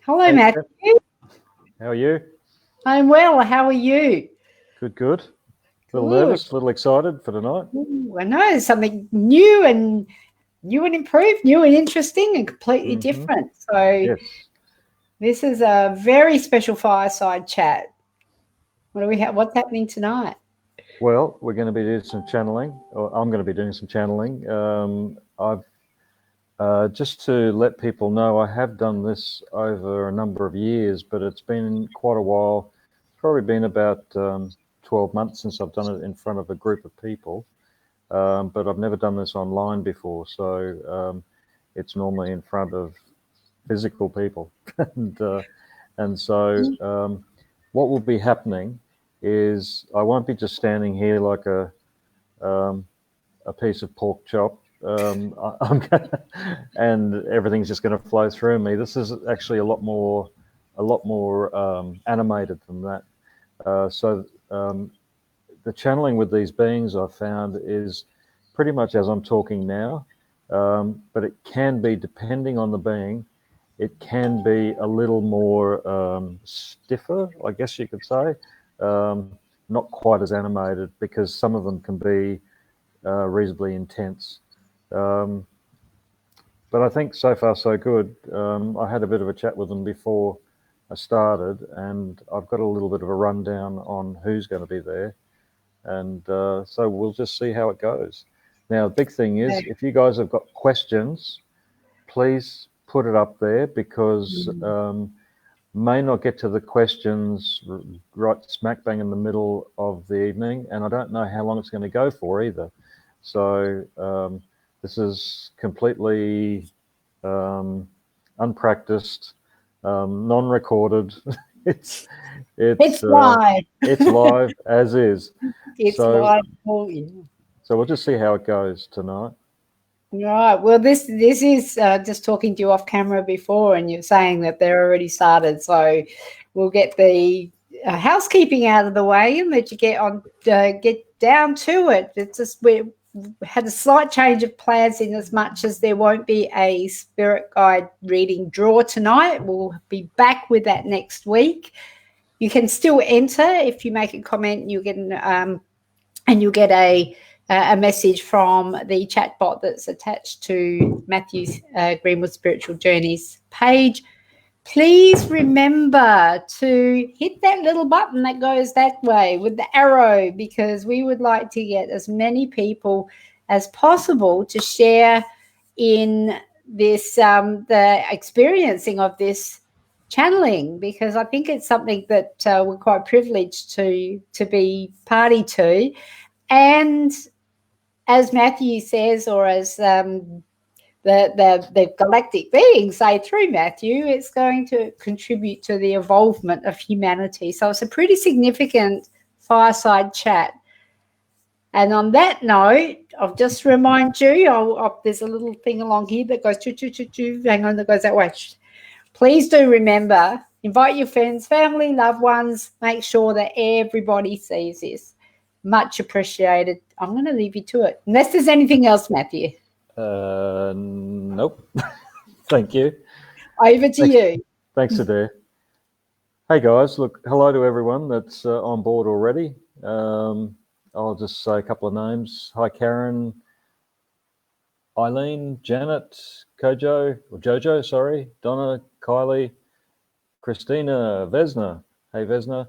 Hello, Hey, Matthew. how are you? I'm well. How are you? Good, good. A little nervous, a little excited for tonight. Ooh, I know something new and improved, new and interesting and completely different. So Yes. this is a very special fireside chat. What do we have? What's happening tonight? Well, we're going to be doing some channeling, or I'm going to be doing some channeling. I've just to let people know, I have done this over a number of years, but it's been quite a while. It's probably been about 12 months since I've done it in front of a group of people. But I've never done this online before, so it's normally in front of physical people. and so what will be happening is I won't be just standing here like a piece of pork chop, and everything's just going to flow through me. This is actually a lot more animated than that. So the channeling with these beings I've found is pretty much as I'm talking now, but it can be, depending on the being, it can be a little more stiffer, I guess you could say, not quite as animated, because some of them can be reasonably intense. But I think so far so good. I had a bit of a chat with them before I started, and I've got a little bit of a rundown on who's going to be there. And so we'll just see how it goes. Now, the big thing is, if you guys have got questions, please put it up there, because may not get to the questions right smack bang in the middle of the evening, and I don't know how long it's going to go for either. So this is completely unpracticed, non-recorded. It's live. It's live as is. It's live for you. So we'll just see how it goes tonight. Right. Well, this is just talking to you off camera before, and you're saying that they're already started. So we'll get the housekeeping out of the way and let you get down to it. It's just we had a slight change of plans, in as much as there won't be a spirit guide reading draw tonight. We'll be back with that next week. You can still enter if you make a comment. You get and you'll get a message from the chat bot that's attached to Matthew's Greenwood Spiritual Journeys page. Please remember to hit that little button that goes that way with the arrow, because we would like to get as many people as possible to share in this, the experiencing of this channeling, because I think it's something that we're quite privileged to be party to. And as Matthew says, or as the galactic beings say through Matthew, it's going to contribute to the evolvement of humanity. So it's a pretty significant fireside chat. And on that note, I'll just remind you, there's a little thing along here that goes choo-choo-choo-choo. Hang on, that goes that way. Please do remember, invite your friends, family, loved ones. Make sure that everybody sees this. Much appreciated. I'm going to leave you to it. Unless there's anything else, Matthew. Nope. Thank you. Over to you. Thanks, Adair. Hey, guys. Look, hello to everyone that's on board already. I'll just say a couple of names. Hi, Karen, Eileen, Janet, Jojo, sorry, Donna, Kylie, Christina, Vesna. Hey, Vesna.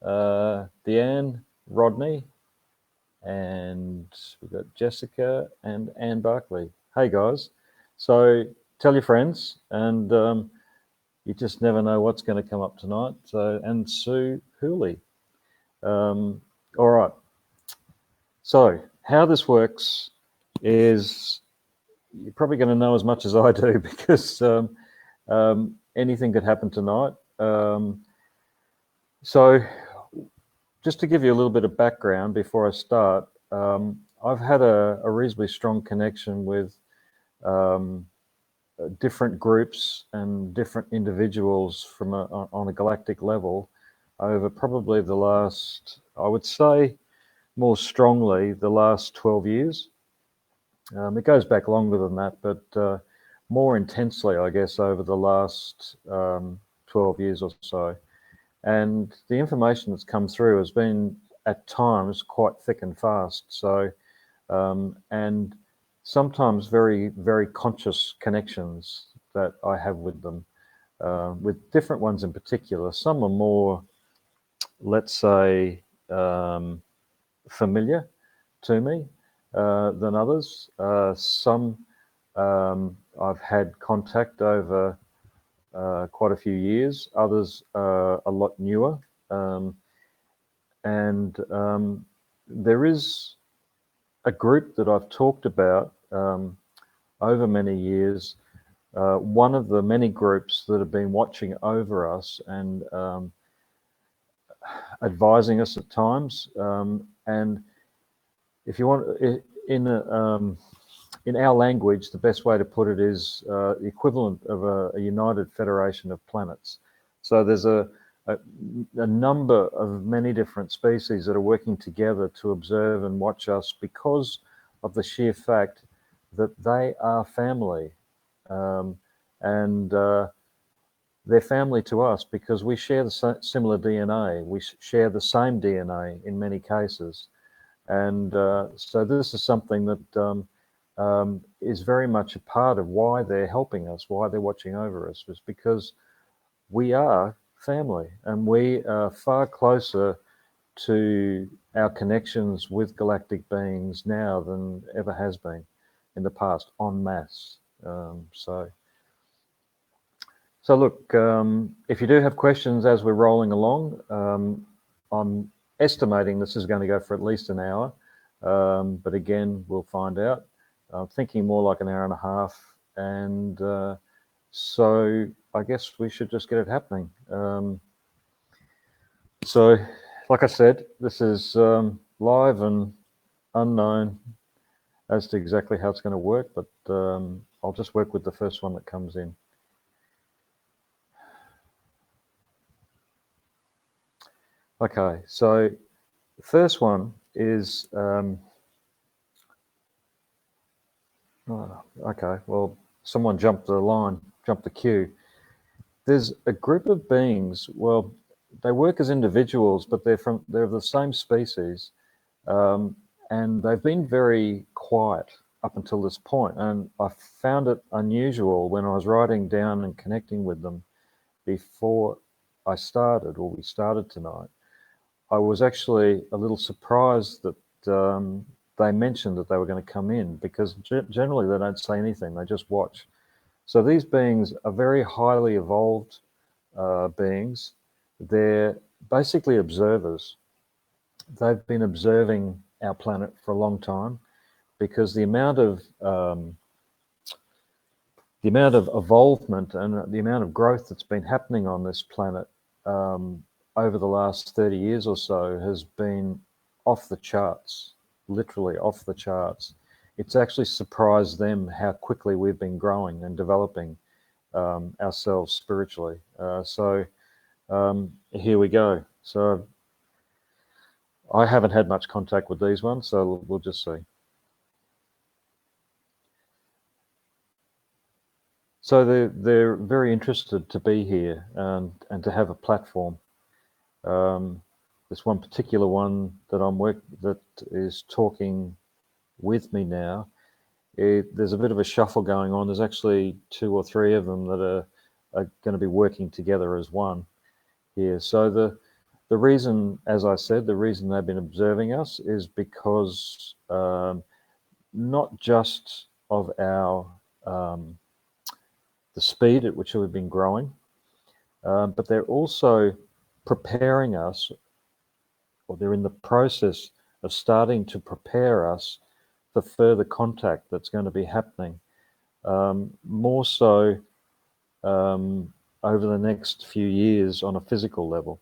Deanne, Rodney, and we've got Jessica and Anne Barkley. Hey, guys. So tell your friends, and you just never know what's going to come up tonight. So, and Sue Hooley. All right. So how this works is, you're probably going to know as much as I do, because anything could happen tonight. So just to give you a little bit of background before I start, I've had a reasonably strong connection with different groups and different individuals from on a galactic level over probably the last, I would say, more strongly, the last 12 years. It goes back longer than that, but more intensely, I guess, over the last 12 years or so. And the information that's come through has been, at times, quite thick and fast. So, and sometimes very, very conscious connections that I have with them, with different ones in particular. Some are more, let's say, familiar to me than others. Some I've had contact over quite a few years, others are a lot newer. There is a group that I've talked about over many years, one of the many groups that have been watching over us and advising us at times. And if you want, in our language, the best way to put it is the equivalent of a united federation of planets. So there's a number of many different species that are working together to observe and watch us because of the sheer fact that they are family. They're family to us because we share the similar DNA. We share the same DNA in many cases. And so this is something that is very much a part of why they're helping us, why they're watching over us, is because we are family and we are far closer to our connections with galactic beings now than ever has been in the past, en masse. So look, if you do have questions as we're rolling along, I'm estimating this is going to go for at least an hour, but again, we'll find out. I'm thinking more like an hour and a half, and so I guess we should just get it happening. So, like I said, this is live and unknown as to exactly how it's going to work, but I'll just work with the first one that comes in. Okay, so the first one is, okay, well, someone jumped the line, jumped the queue. There's a group of beings, well, they work as individuals, but they're of the same species, and they've been very quiet up until this point. And I found it unusual when I was writing down and connecting with them before I started, or we started tonight. I was actually a little surprised that they mentioned that they were going to come in, because generally they don't say anything, they just watch. So these beings are very highly evolved beings. They're basically observers. They've been observing our planet for a long time, because the amount of evolvement and the amount of growth that's been happening on this planet over the last 30 years or so has been off the charts, literally off the charts. It's actually surprised them how quickly we've been growing and developing ourselves spiritually. So here we go. So I haven't had much contact with these ones, so we'll just see. So they're very interested to be here and to have a platform. This one particular one that is talking with me now, there's a bit of a shuffle going on. There's actually 2 or 3 of them that are going to be working together as one here. So the reason, as I said, the reason they've been observing us is because not just of our the speed at which we've been growing, but they're also preparing us, or they're in the process of starting to prepare us for further contact that's going to be happening, more so over the next few years on a physical level.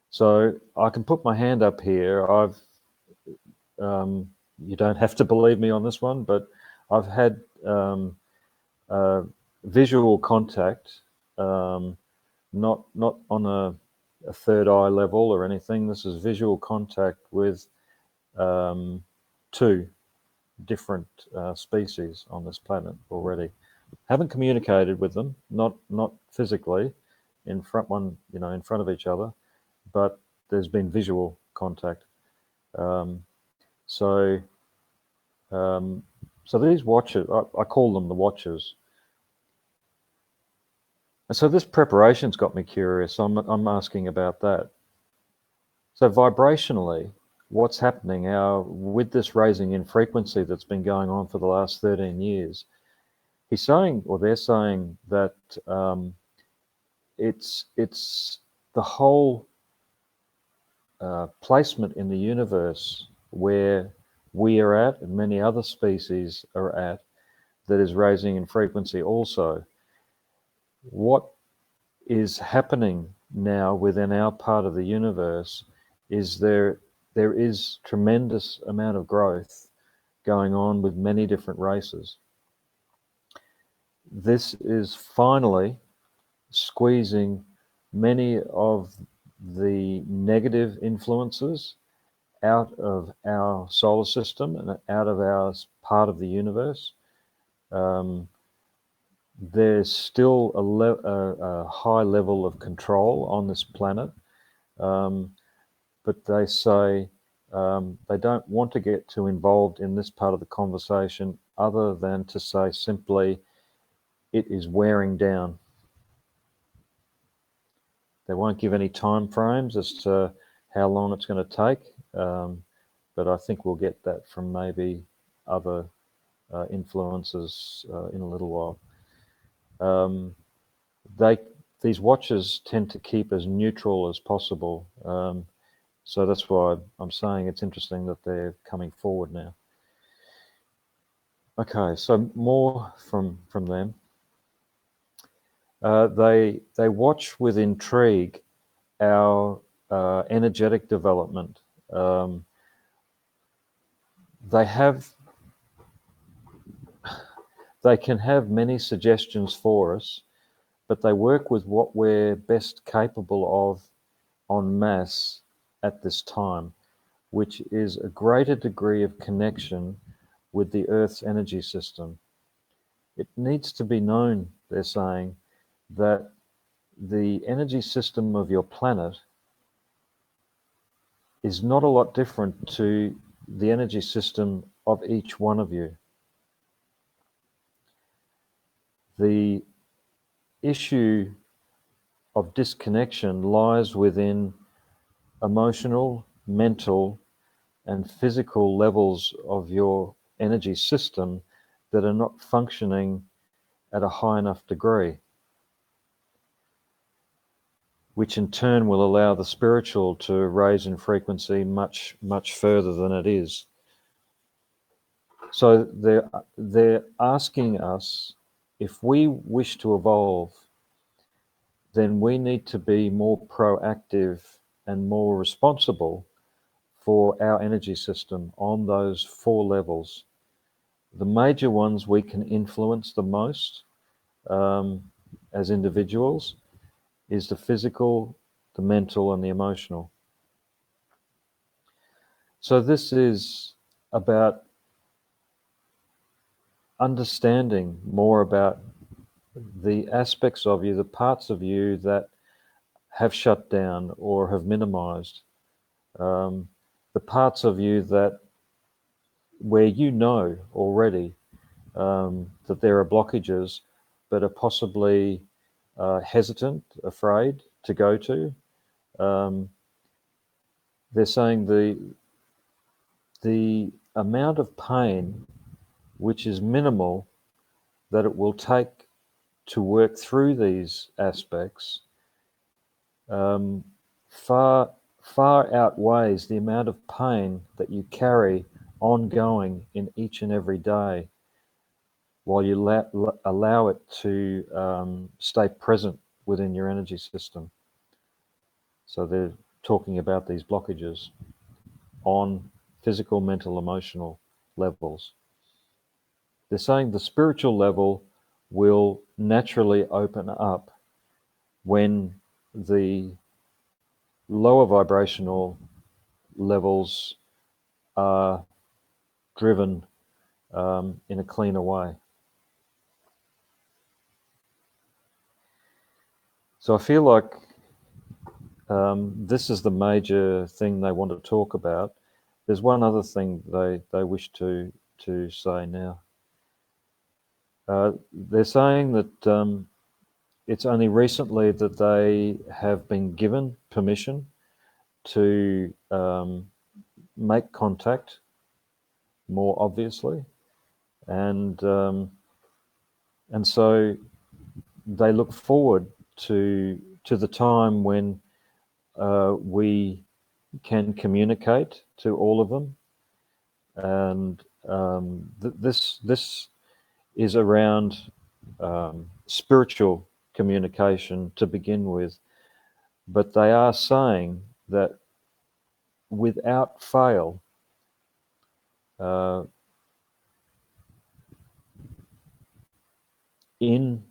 So I can put my hand up here. You don't have to believe me on this one, but I've had visual contact, not on a third eye level or anything. This is visual contact with 2 different species on this planet already. Haven't communicated with them, not physically, in front of each other, but there's been visual contact. So these watchers, I call them the watchers. And so this preparation's got me curious. I'm asking about that. So vibrationally, what's happening now with this raising in frequency that's been going on for the last 13 years? He's saying, or they're saying, that it's the whole placement in the universe where we are at and many other species are at that is raising in frequency also. What is happening now within our part of the universe is there is tremendous amount of growth going on with many different races. This is finally squeezing many of the negative influences out of our solar system and out of our part of the universe. There's still a high level of control on this planet, but they say they don't want to get too involved in this part of the conversation other than to say simply it is wearing down. They won't give any time frames as to how long it's going to take, but I think we'll get that from maybe other influences in a little while. These watchers tend to keep as neutral as possible, so that's why I'm saying it's interesting that they're coming forward now. Okay, so more from them. They watch with intrigue our energetic development. They can have many suggestions for us, but they work with what we're best capable of en masse at this time, which is a greater degree of connection with the Earth's energy system. It needs to be known, they're saying, that the energy system of your planet is not a lot different to the energy system of each one of you. The issue of disconnection lies within emotional, mental, and physical levels of your energy system that are not functioning at a high enough degree, which in turn will allow the spiritual to raise in frequency much, much further than it is. So they're asking us, if we wish to evolve, then we need to be more proactive and more responsible for our energy system on those 4 levels. The major ones we can influence the most as individuals is the physical, the mental, and the emotional. So this is about understanding more about the aspects of you, the parts of you that have shut down or have minimized, the parts of you that where you know already that there are blockages but are possibly hesitant, afraid to go to. They're saying the amount of pain, which is minimal, that it will take to work through these aspects far outweighs the amount of pain that you carry ongoing in each and every day while you allow it to stay present within your energy system. So they're talking about these blockages on physical, mental, emotional levels. They're saying the spiritual level will naturally open up when the lower vibrational levels are driven in a cleaner way. So I feel like this is the major thing they want to talk about. There's one other thing they wish to say now. They're saying that it's only recently that they have been given permission to make contact more obviously, and so they look forward to the time when we can communicate to all of them, and this is around spiritual communication to begin with, but they are saying that without fail, in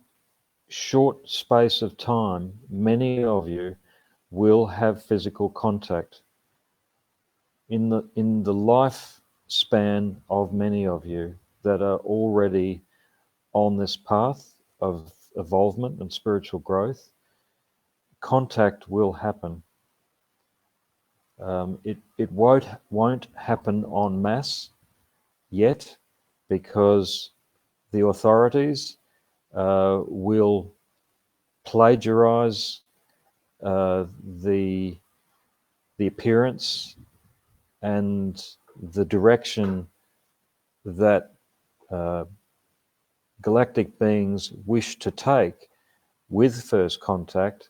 short space of time, many of you will have physical contact. In the lifespan of many of you that are already on this path of evolvement and spiritual growth, contact will happen. It won't happen en masse yet, because the authorities will plagiarize the appearance and the direction that galactic beings wish to take with first contact.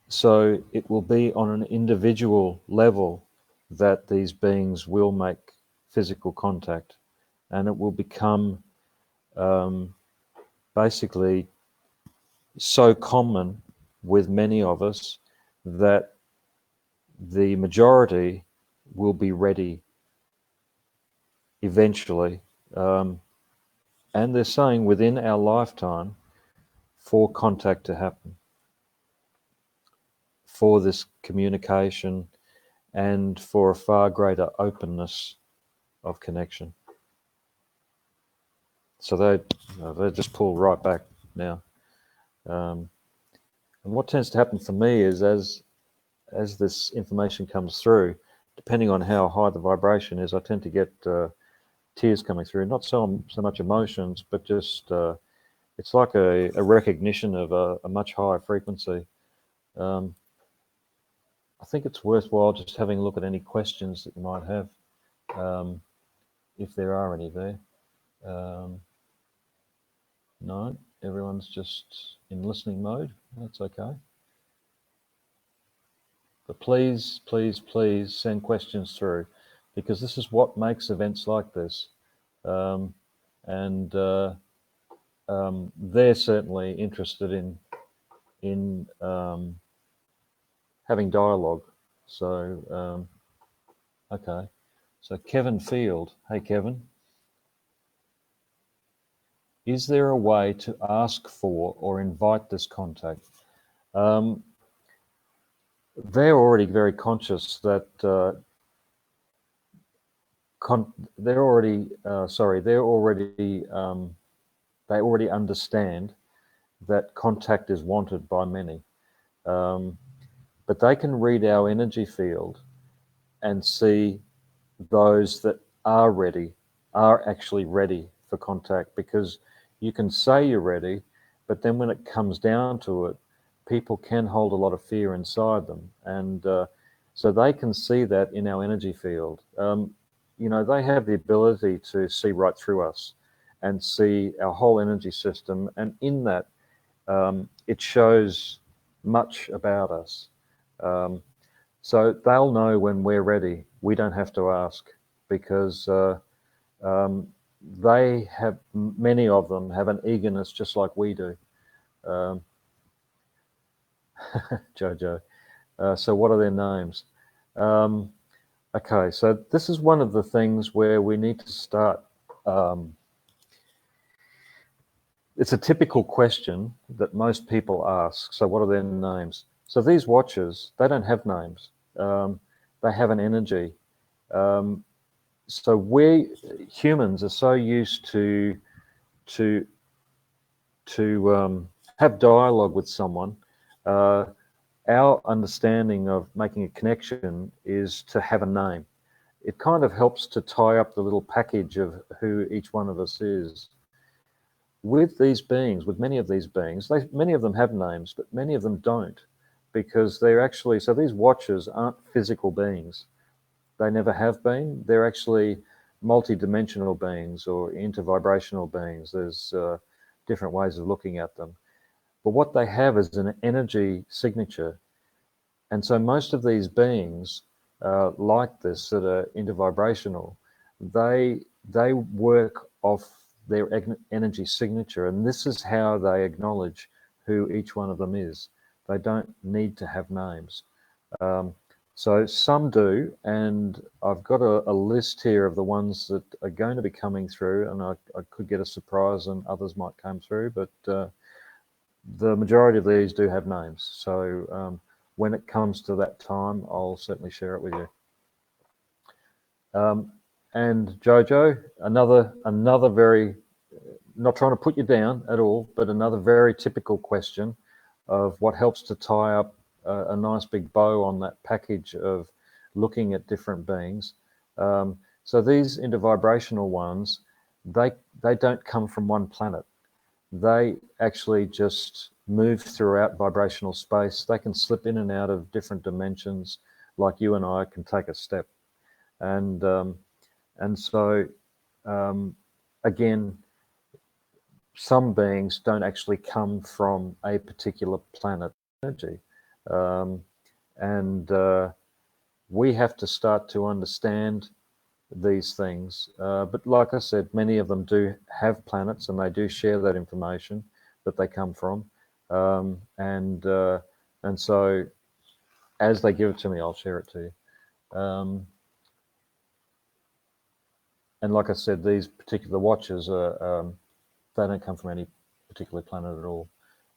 So it will be on an individual level that these beings will make physical contact, and it will become basically so common with many of us that the majority will be ready eventually. And they're saying within our lifetime for contact to happen, for this communication, and for a far greater openness of connection. So they just pull right back now. And what tends to happen for me is as this information comes through, depending on how high the vibration is, I tend to get tears coming through. Not so much emotions, but just it's like a recognition of a much higher frequency. I think it's worthwhile just having a look at any questions that you might have, if there are any there. No, everyone's just in listening mode. That's okay. But please, please, please send questions through, because this is what makes events like this. They're certainly interested in having dialogue. So, okay. So Kevin Field, hey Kevin. Is there a way to ask for or invite this contact? They're already very conscious that they already understand that contact is wanted by many, but they can read our energy field and see those that are actually ready for contact, because you can say you're ready, but then when it comes down to it, people can hold a lot of fear inside them, and so they can see that in our energy field. They have the ability to see right through us and see our whole energy system, and in that it shows much about us. So they'll know when we're ready. We don't have to ask, because they have, many of them have an eagerness just like we do. Jojo. So what are their names? Okay, so this is one of the things where we need to start. It's a typical question that most people ask. So what are their names? So these watchers, they don't have names. They have an energy. So we humans are so used to have dialogue with someone, our understanding of making a connection is to have a name. It kind of helps to tie up the little package of who each one of us is. With these beings, with many of these beings, many of them have names, but many of them don't, because they're actually, so these watchers aren't physical beings. They never have been. They're actually multi-dimensional beings or intervibrational beings. There's different ways of looking at them. But what they have is an energy signature. And so most of these beings like this that are intervibrational, they work off their energy signature, and this is how they acknowledge who each one of them is. They don't need to have names. So some do, and I've got a list here of the ones that are going to be coming through, and I could get a surprise and others might come through, but the majority of these do have names. So when it comes to that time, I'll certainly share it with you. And Jojo, another very, not trying to put you down at all, but another very typical question of what helps to tie up a nice big bow on that package of looking at different beings. So these intervibrational ones, they don't come from one planet. They actually just move throughout vibrational space. They can slip in and out of different dimensions, like you and I can take a step. And so, again, some beings don't actually come from a particular planet energy. We have to start to understand these things. But like I said, many of them do have planets and they do share that information that they come from. And so as they give it to me, I'll share it to you. And like I said, these particular watches are, they don't come from any particular planet at all.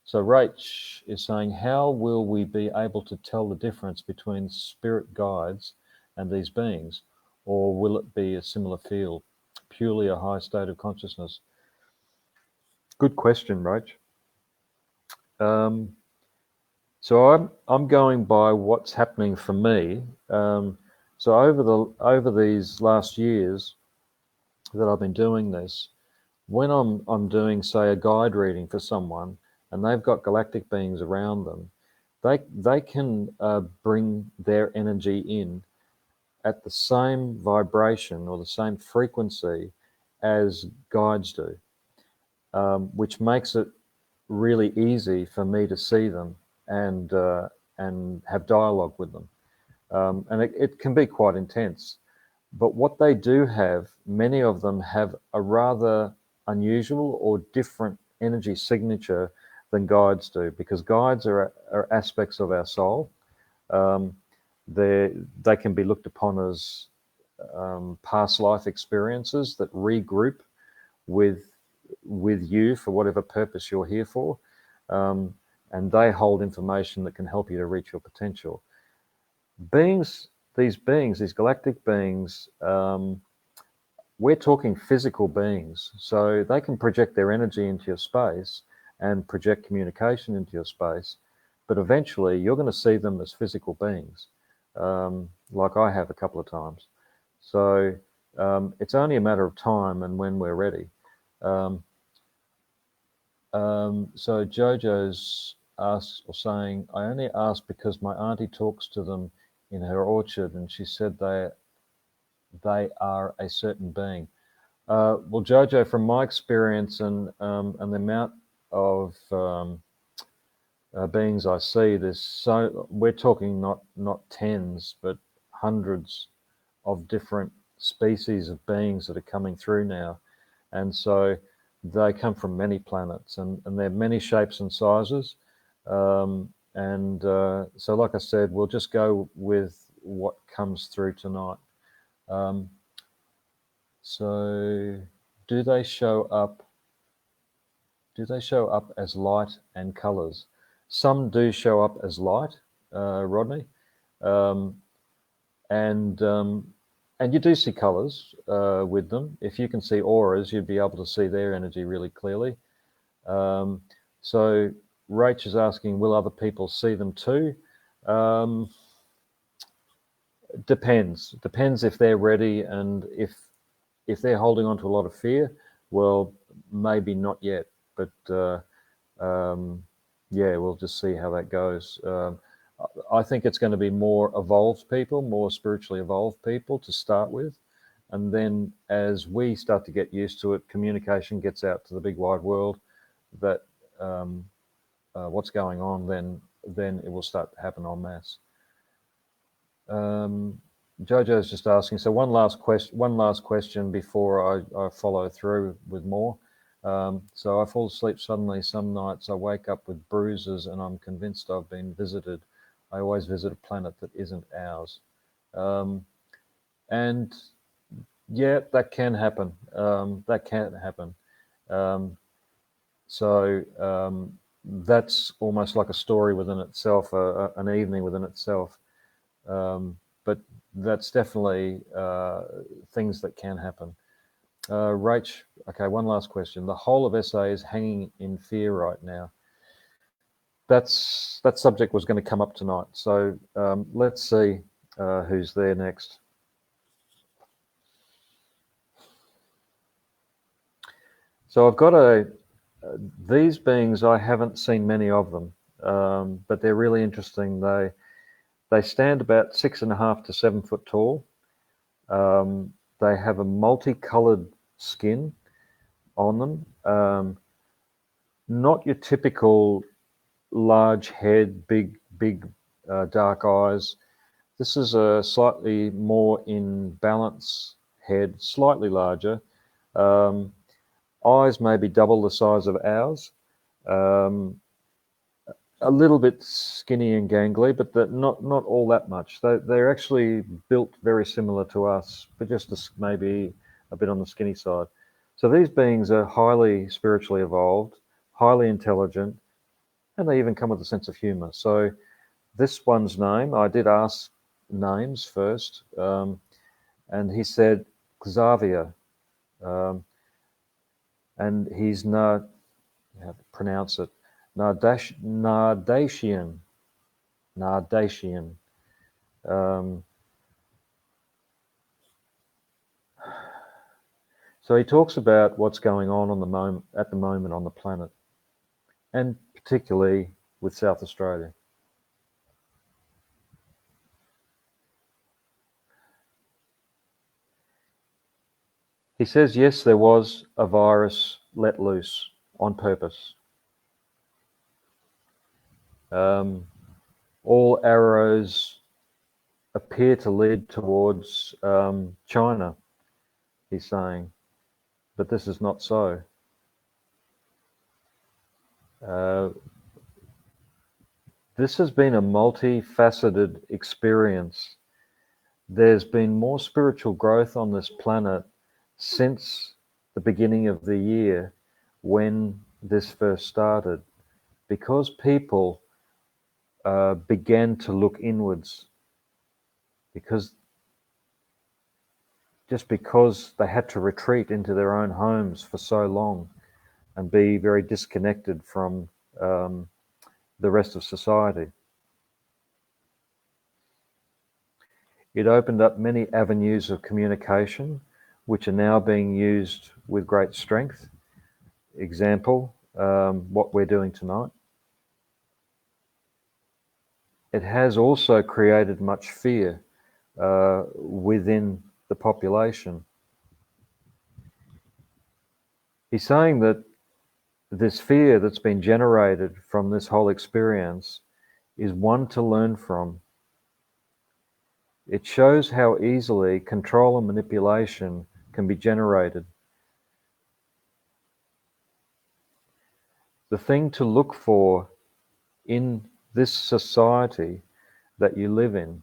So Rach is saying, how will we be able to tell the difference between spirit guides and these beings? Or will it be a similar field, purely a high state of consciousness? Good question, Rach. So I'm going by what's happening for me. So over these last years that I've been doing this, when I'm doing, say, a guide reading for someone, and they've got galactic beings around them, they can bring their energy in at the same vibration or the same frequency as guides do, which makes it really easy for me to see them and have dialogue with them. And it can be quite intense. But what they do have, many of them have a rather unusual or different energy signature than guides do, because guides are aspects of our soul. They can be looked upon as past life experiences that regroup with you for whatever purpose you're here for, and they hold information that can help you to reach your potential. These galactic beings, we're talking physical beings, so they can project their energy into your space and project communication into your space, but eventually you're going to see them as physical beings, like I have a couple of times. So it's only a matter of time and when we're ready. So Jojo's saying, I only asked because my auntie talks to them in her orchard, and she said they are a certain being. Well, Jojo, from my experience and the amount of beings I see, we're talking not tens, but hundreds of different species of beings that are coming through now, and so they come from many planets, and they're many shapes and sizes. So like I said, we'll just go with what comes through tonight. So do they show up as light and colors? Some do show up as light, Rodney, and you do see colors with them. If you can see auras, you'd be able to see their energy really clearly. So Rach is asking, will other people see them too? Depends if they're ready, and if they're holding on to a lot of fear, well, maybe not yet, but yeah, we'll just see how that goes. I think it's going to be more evolved people, more spiritually evolved people to start with, and then as we start to get used to it, communication gets out to the big wide world that what's going on, then it will start to happen en masse. Jojo's just asking, so one last question before I follow through with more. So I fall asleep suddenly. Some nights I wake up with bruises and I'm convinced I've been visited. I always visit a planet that isn't ours. And yeah, that can happen. So that's almost like a story within itself, an evening within itself. But that's definitely things that can happen. Rach, okay, one last question. The whole of SA is hanging in fear right now. That subject was going to come up tonight. So let's see who's there next. So I've got these beings, I haven't seen many of them, but they're really interesting. They stand about 6.5 to 7 foot tall. They have a multicolored skin on them. Not your typical large head, big dark eyes. This is a slightly more in balance head, slightly larger. Eyes maybe double the size of ours. A little bit skinny and gangly, but not all that much. They're actually built very similar to us, but just maybe a bit on the skinny side. So these beings are highly spiritually evolved, highly intelligent, and they even come with a sense of humor. So this one's name, I did ask names first, and he said Xavier, and he's not, how to pronounce it, Nardashian. So he talks about what's going on at the moment on the planet, and particularly with South Australia. He says, yes, there was a virus let loose on purpose. All arrows appear to lead towards China, he's saying, but this is not so. This has been a multifaceted experience. There's been more spiritual growth on this planet since the beginning of the year when this first started, because people began to look inwards, because they had to retreat into their own homes for so long and be very disconnected from the rest of society. It opened up many avenues of communication, which are now being used with great strength. Example, what we're doing tonight. It has also created much fear within the population. He's saying that this fear that's been generated from this whole experience is one to learn from. It shows how easily control and manipulation can be generated. The thing to look for in this society that you live in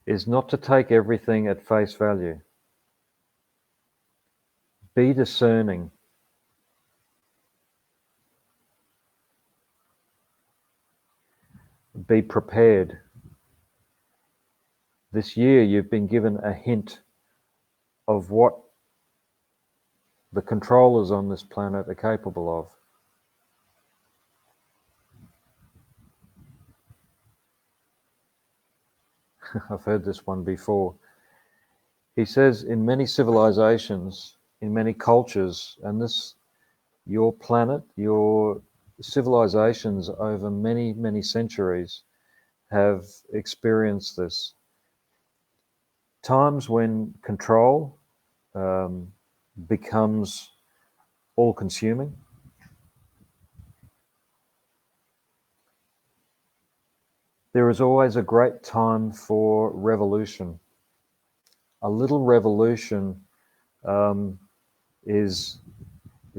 is not to take everything at face value. Be discerning. Be prepared. This year you've been given a hint of what the controllers on this planet are capable of. I've heard this one before. He says, in many civilizations, in many cultures, and this, your planet, your civilizations over many, many centuries have experienced this. Times when control becomes all-consuming. There is always a great time for revolution. A little revolution is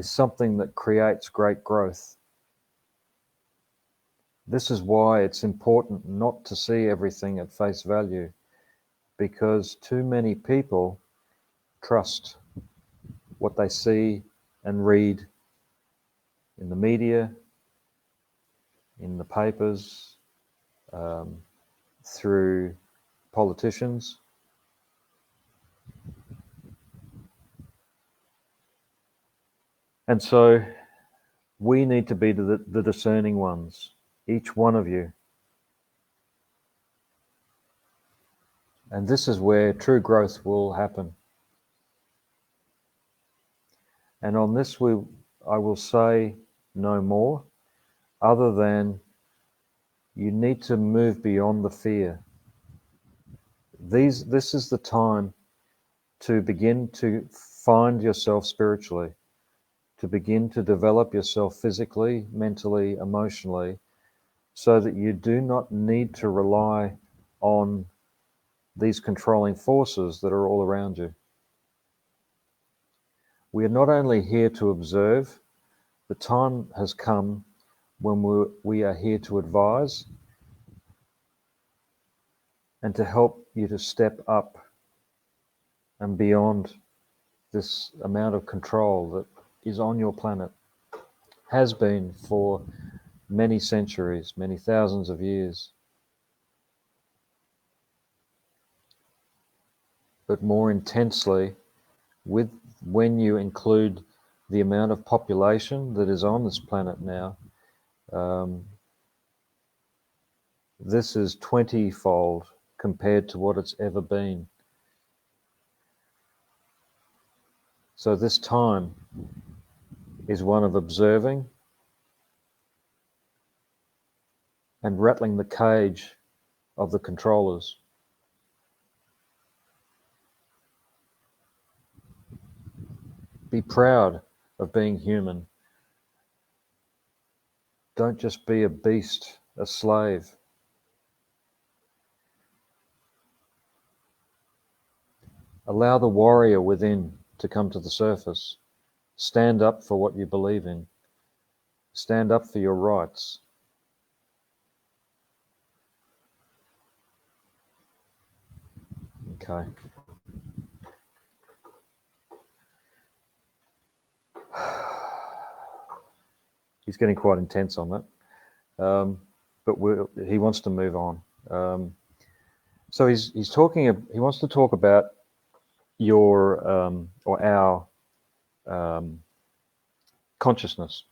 something that creates great growth. This is why it's important not to see everything at face value, because too many people trust what they see and read in the media, in the papers, through politicians. And so we need to be the discerning ones, each one of you. And this is where true growth will happen. And on this I will say no more, other than you need to move beyond the fear. This is the time to begin to find yourself spiritually, to begin to develop yourself physically, mentally, emotionally, so that you do not need to rely on these controlling forces that are all around you. We are not only here to observe, the time has come when we are here to advise and to help you to step up and beyond this amount of control that is on your planet, has been for many centuries, many thousands of years. But more intensely, when you include the amount of population that is on this planet now, this is 20-fold compared to what it's ever been. So this time is one of observing and rattling the cage of the controllers. Be proud of being human. Don't just be a beast, a slave. Allow the warrior within to come to the surface. Stand up for what you believe in. Stand up for your rights. Okay. He's getting quite intense on that, but he wants to move on. So he's talking. He wants to talk about your or our consciousness.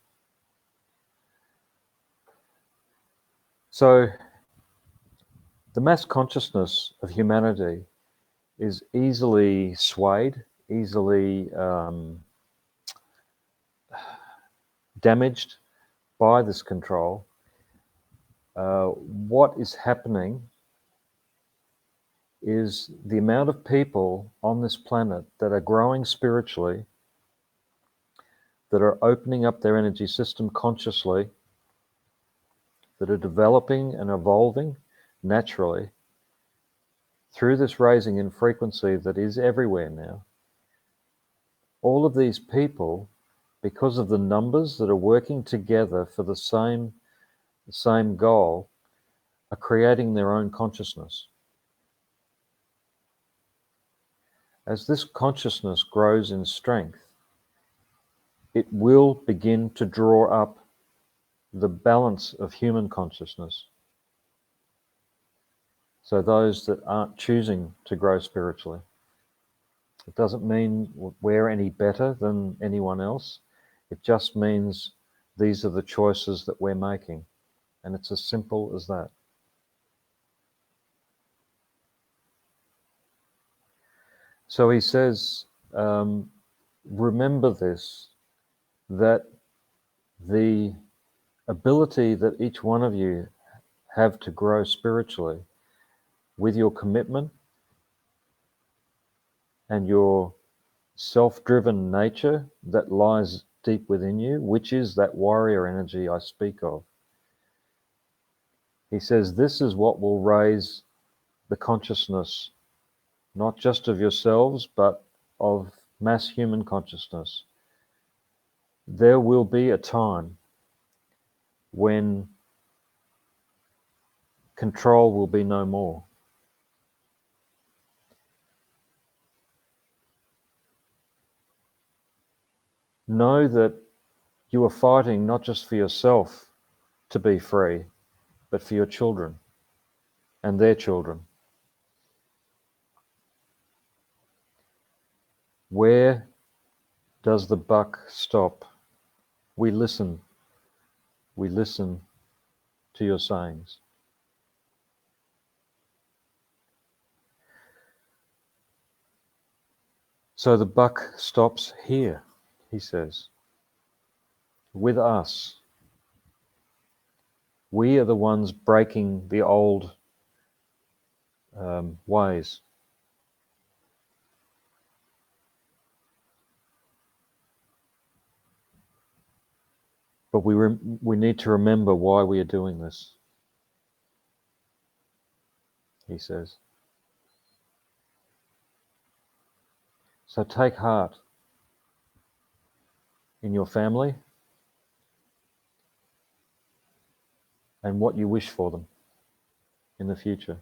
So the mass consciousness of humanity is easily swayed, easily damaged by this control. What is happening is the amount of people on this planet that are growing spiritually, that are opening up their energy system consciously, that are developing and evolving naturally through this raising in frequency that is everywhere now. All of these people, because of the numbers that are working together for the same goal, are creating their own consciousness. As this consciousness grows in strength, it will begin to draw up the balance of human consciousness. So those that aren't choosing to grow spiritually, It doesn't mean we're any better than anyone else. It just means these are the choices that we're making. And it's as simple as that. So he says, remember this, that the ability that each one of you have to grow spiritually with your commitment and your self-driven nature that lies deep within you, which is that warrior energy I speak of. He says this is what will raise the consciousness, not just of yourselves, but of mass human consciousness. There will be a time when control will be no more. Know that you are fighting not just for yourself to be free, but for your children and their children. Where does the buck stop? We listen to your sayings. So the buck stops here, he says, with us. We are the ones breaking the old ways. But we need to remember why we are doing this, he says. So take heart in your family and what you wish for them in the future.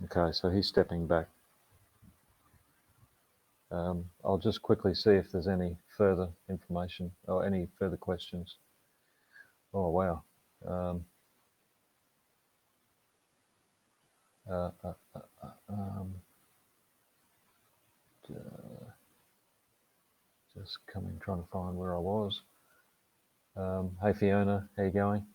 Okay, so he's stepping back. I'll just quickly see if there's any further information or any further questions. Oh, wow. Just trying to find where I was. Hey Fiona, how you going?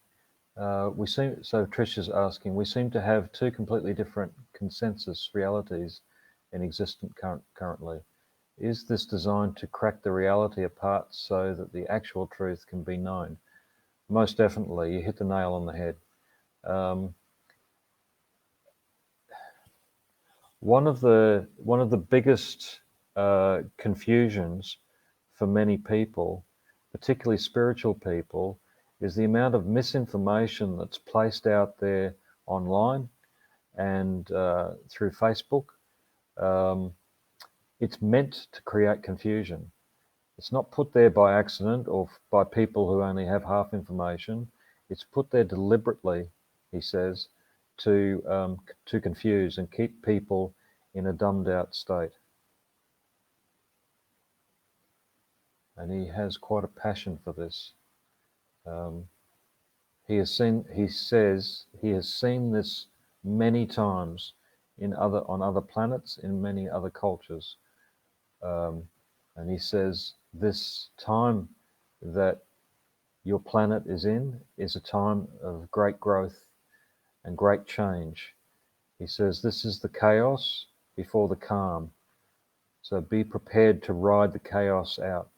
So Trish is asking, we seem to have two completely different consensus realities in existence currently. Is this designed to crack the reality apart so that the actual truth can be known? Most definitely, you hit the nail on the head. One of the biggest confusions for many people, particularly spiritual people, is the amount of misinformation that's placed out there online and through Facebook. It's meant to create confusion. It's not put there by accident or by people who only have half information. It's put there deliberately, he says, to confuse and keep people in a dumbed out state. And he has quite a passion for this. He says he has seen this many times on other planets, in many other cultures. And he says this time that your planet is in is a time of great growth and great change. He says this is the chaos before the calm. So be prepared to ride the chaos out.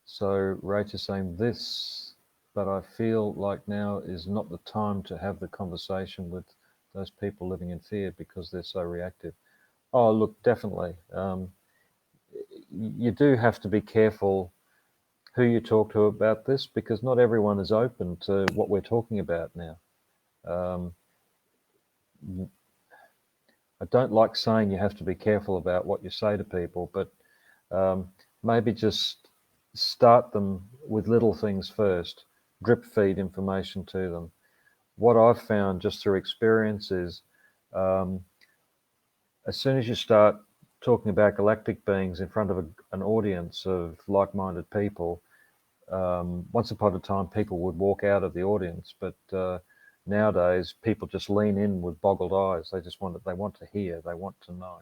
So Rach is saying this, but I feel like now is not the time to have the conversation with those people living in fear because they're so reactive. Oh, look, definitely. You do have to be careful who you talk to about this because not everyone is open to what we're talking about now. I don't like saying you have to be careful about what you say to people, but maybe just start them with little things first, drip feed information to them. What I've found just through experience is as soon as you start talking about galactic beings in front of an audience of like-minded people, once upon a time, people would walk out of the audience, but nowadays people just lean in with boggled eyes. They want to hear, they want to know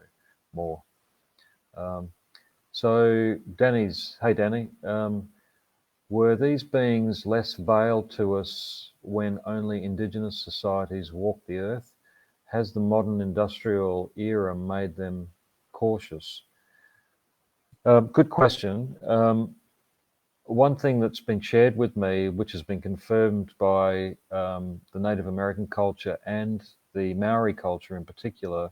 more. So hey Danny, were these beings less veiled to us when only indigenous societies walked the earth? Has the modern industrial era made them cautious? Good question. One thing that's been shared with me, which has been confirmed by the Native American culture and the Maori culture in particular,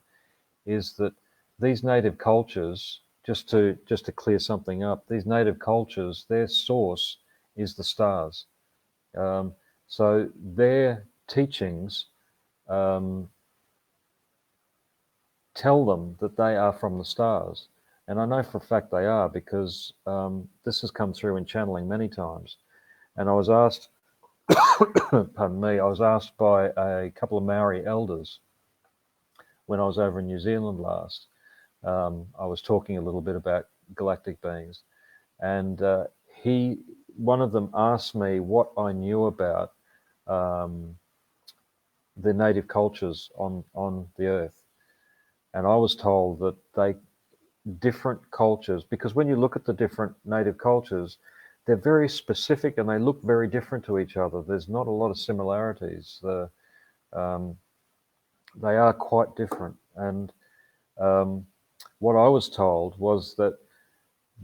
is that these native cultures, just to clear something up, these native cultures, their source is the stars. So their teachings tell them that they are from the stars. And I know for a fact they are, because this has come through in channeling many times. And I was asked, pardon me, I was asked by a couple of Maori elders when I was over in New Zealand last. I was talking a little bit about galactic beings, and one of them asked me what I knew about the native cultures on the earth. And I was told that different cultures, because when you look at the different native cultures, they're very specific and they look very different to each other. There's not a lot of similarities. They are quite different. And what I was told was that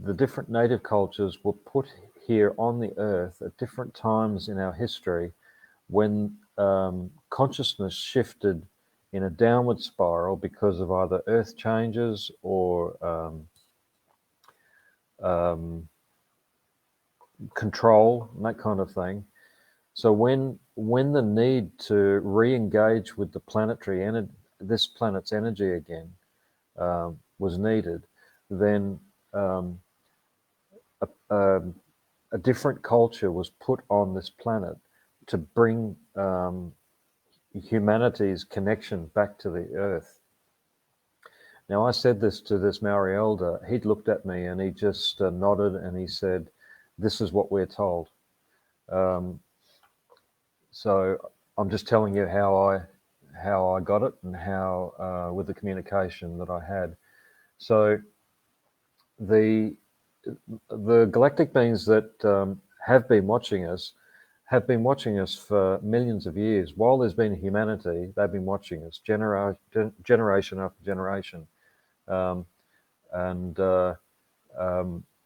the different native cultures were put here on the earth at different times in our history when consciousness shifted in a downward spiral because of either earth changes or control and that kind of thing. So when the need to re-engage with the planetary this planet's energy again was needed, then a different culture was put on this planet to bring humanity's connection back to the earth. Now, I said this to this Maori elder. He'd looked at me and he just nodded and he said, "This is what we're told." So I'm just telling you how I got it and how with the communication that I had. So the galactic beings that have been watching us for millions of years. While there's been humanity, they've been watching us generation after generation.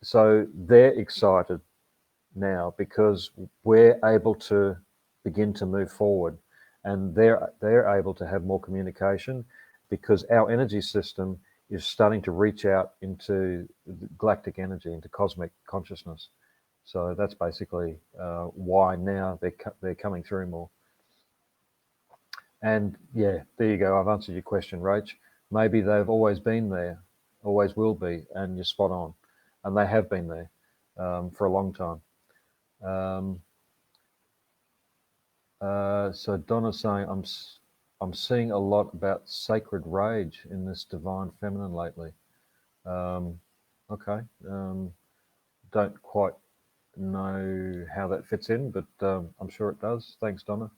So they're excited now because we're able to begin to move forward, and they're able to have more communication because our energy system is starting to reach out into galactic energy, into cosmic consciousness. So that's basically why now they're coming through more. And yeah, there you go. I've answered your question, Rach. Maybe they've always been there, always will be, and you're spot on. And they have been there for a long time. So Donna's saying, I'm seeing a lot about sacred rage in this divine feminine lately. Okay. Don't quite know how that fits in, but I'm sure it does. Thanks, Donna.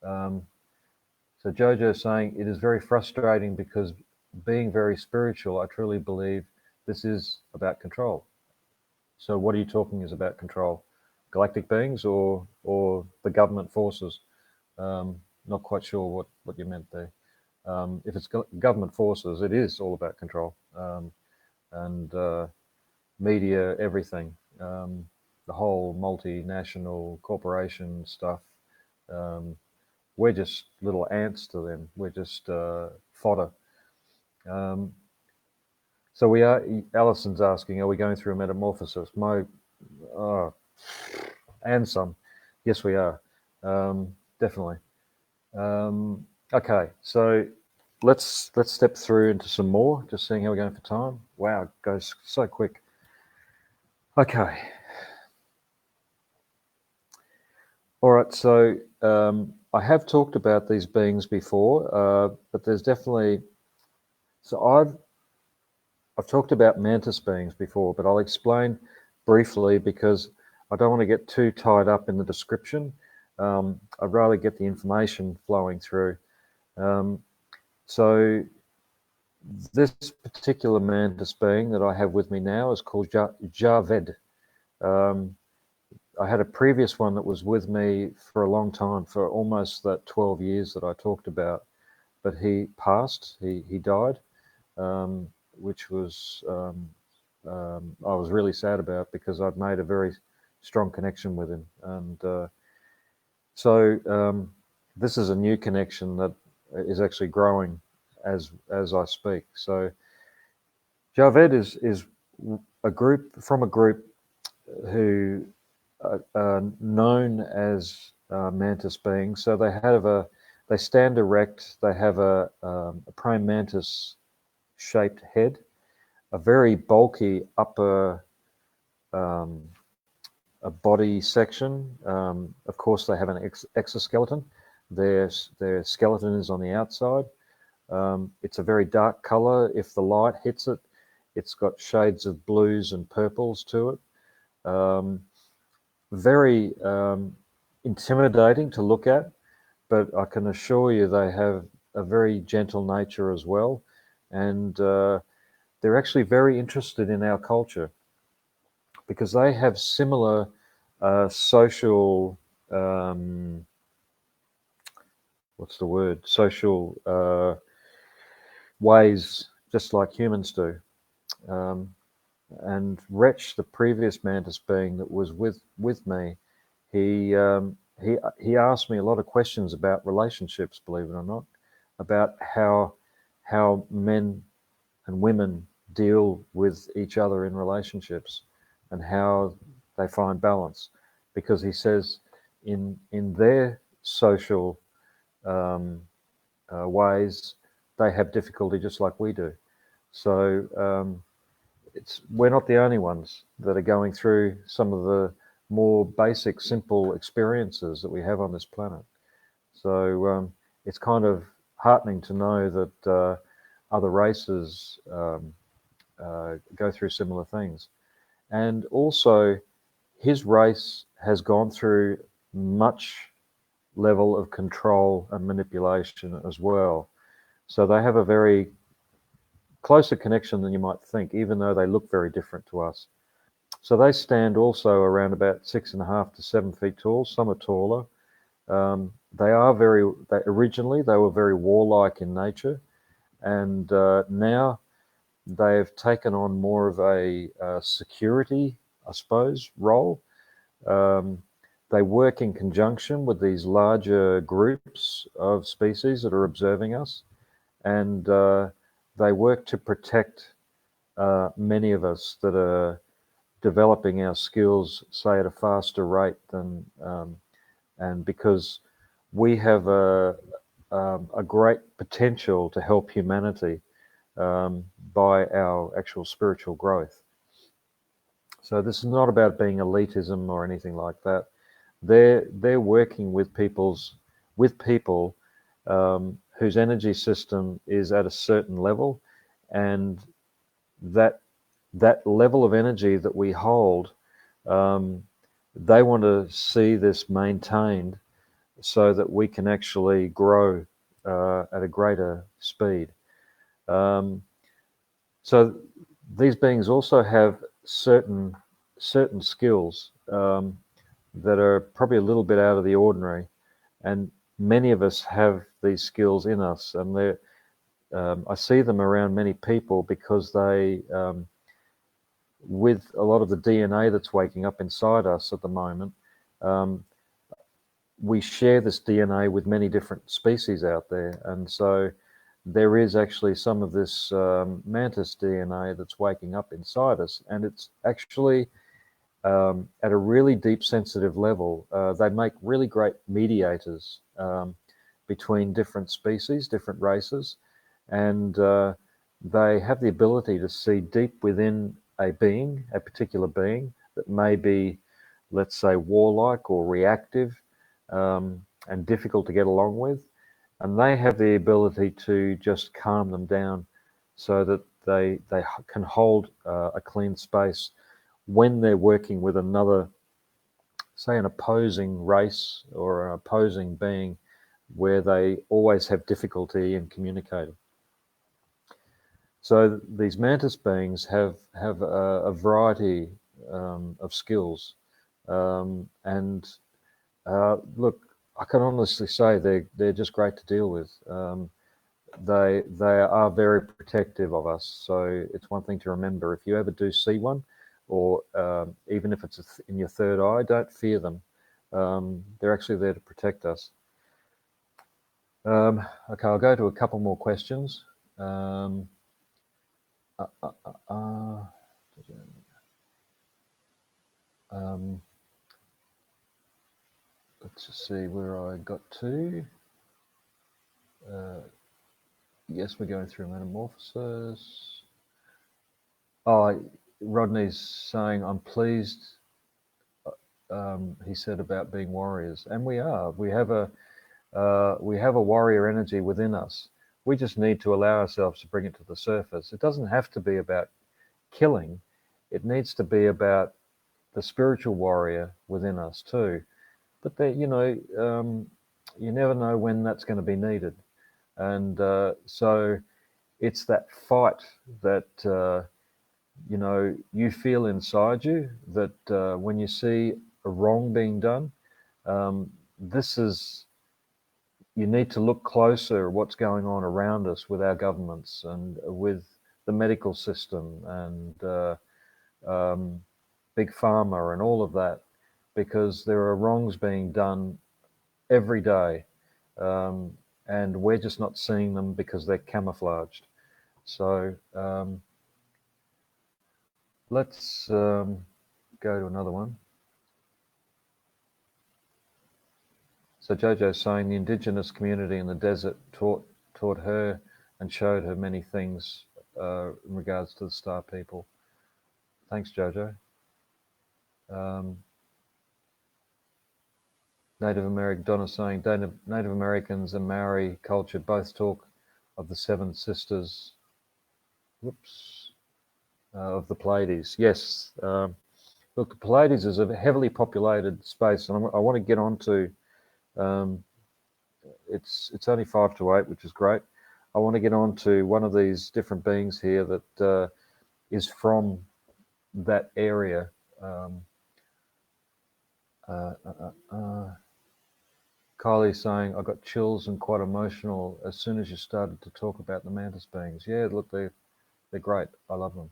So Jojo's saying, it is very frustrating because being very spiritual, I truly believe this is about control. So what are you talking is about control? Galactic beings or the government forces? Not quite sure what you meant there. If it's government forces, it is all about control. And media, everything. The whole multinational corporation stuff. We're just little ants to them. We're just fodder. So we are. Alison's asking, are we going through a metamorphosis? And some. Yes, we are. Definitely. Okay, so let's step through into some more. Just seeing how we're going for time. Wow, it goes so quick. Okay. All right, so I have talked about these beings before, but there's definitely... So I've talked about mantis beings before, but I'll explain briefly because I don't want to get too tied up in the description. I'd rather get the information flowing through. So this particular mantis being that I have with me now is called Javed. I had a previous one that was with me for a long time, for almost that 12 years that I talked about, but he passed, he died, which was, I was really sad about, because I'd made a very strong connection with him. And so this is a new connection that is actually growing as I speak. So Javed is a group who are known as mantis beings. So they stand erect. They have a praying mantis shaped head, a very bulky upper a body section. Of course, they have an exoskeleton. Their skeleton is on the outside. It's a very dark color. If the light hits it, it's got shades of blues and purples to it. Very intimidating to look at, but I can assure you they have a very gentle nature as well. And they're actually very interested in our culture, because they have similar social, social ways, just like humans do. And Wretch, the previous mantis being that was with me, he asked me a lot of questions about relationships, believe it or not, about how men and women deal with each other in relationships and how they find balance, because he says in their social ways they have difficulty just like we do. So we're not the only ones that are going through some of the more basic, simple experiences that we have on this planet. So it's kind of heartening to know that other races go through similar things. And also, his race has gone through much level of control and manipulation as well. So they have a very closer connection than you might think, even though they look very different to us. So they stand also around about 6.5 to 7 feet tall. Some are taller. Originally they were very warlike in nature, and now they've taken on more of a security, I suppose, role. They work in conjunction with these larger groups of species that are observing us, and they work to protect many of us that are developing our skills, say, at a faster rate than, and because we have a great potential to help humanity by our actual spiritual growth. So this is not about being elitism or anything like that. They're working with people whose energy system is at a certain level, and that level of energy that we hold, they want to see this maintained so that we can actually grow at a greater speed. So these beings also have certain skills that are probably a little bit out of the ordinary, and many of us have these skills in us, and I see them around many people because they, with a lot of the DNA that's waking up inside us at the moment, we share this DNA with many different species out there, and so there is actually some of this mantis DNA that's waking up inside us, and it's actually at a really deep sensitive level. They make really great mediators between different species, different races, and they have the ability to see deep within a particular being that may be, let's say, warlike or reactive and difficult to get along with. And they have the ability to just calm them down so that they can hold a clean space when they're working with another say, an opposing race or an opposing being where they always have difficulty in communicating. So these mantis beings have a variety of skills, and look, I can honestly say they're just great to deal with. They are very protective of us. So it's one thing to remember: if you ever do see one, or even if it's in your third eye, don't fear them. They're actually there to protect us. Okay, I'll go to a couple more questions. Let's just see where I got to. Yes, we're going through metamorphosis. Oh, Rodney's saying, I'm pleased, he said, about being warriors. And we are. We have a warrior energy within us. We just need to allow ourselves to bring it to the surface. It doesn't have to be about killing. It needs to be about the spiritual warrior within us too. But you never know when that's going to be needed. And so it's that fight that, you feel inside you, that when you see a wrong being done, you need to look closer at what's going on around us with our governments and with the medical system and big pharma and all of that, because there are wrongs being done every day, and we're just not seeing them because they're camouflaged. So let's go to another one. So Jojo's saying the indigenous community in the desert taught her and showed her many things in regards to the star people. Thanks, Jojo. Native American, Donna saying Native Americans and Maori culture both talk of the seven sisters. Of the Pleiades. Yes. Look, the Pleiades is a heavily populated space, and I want to get on to. It's only 5 to 8, which is great. I want to get on to one of these different beings here that is from that area. Kylie's saying, I got chills and quite emotional as soon as you started to talk about the mantis beings. Yeah, look, they're great. I love them.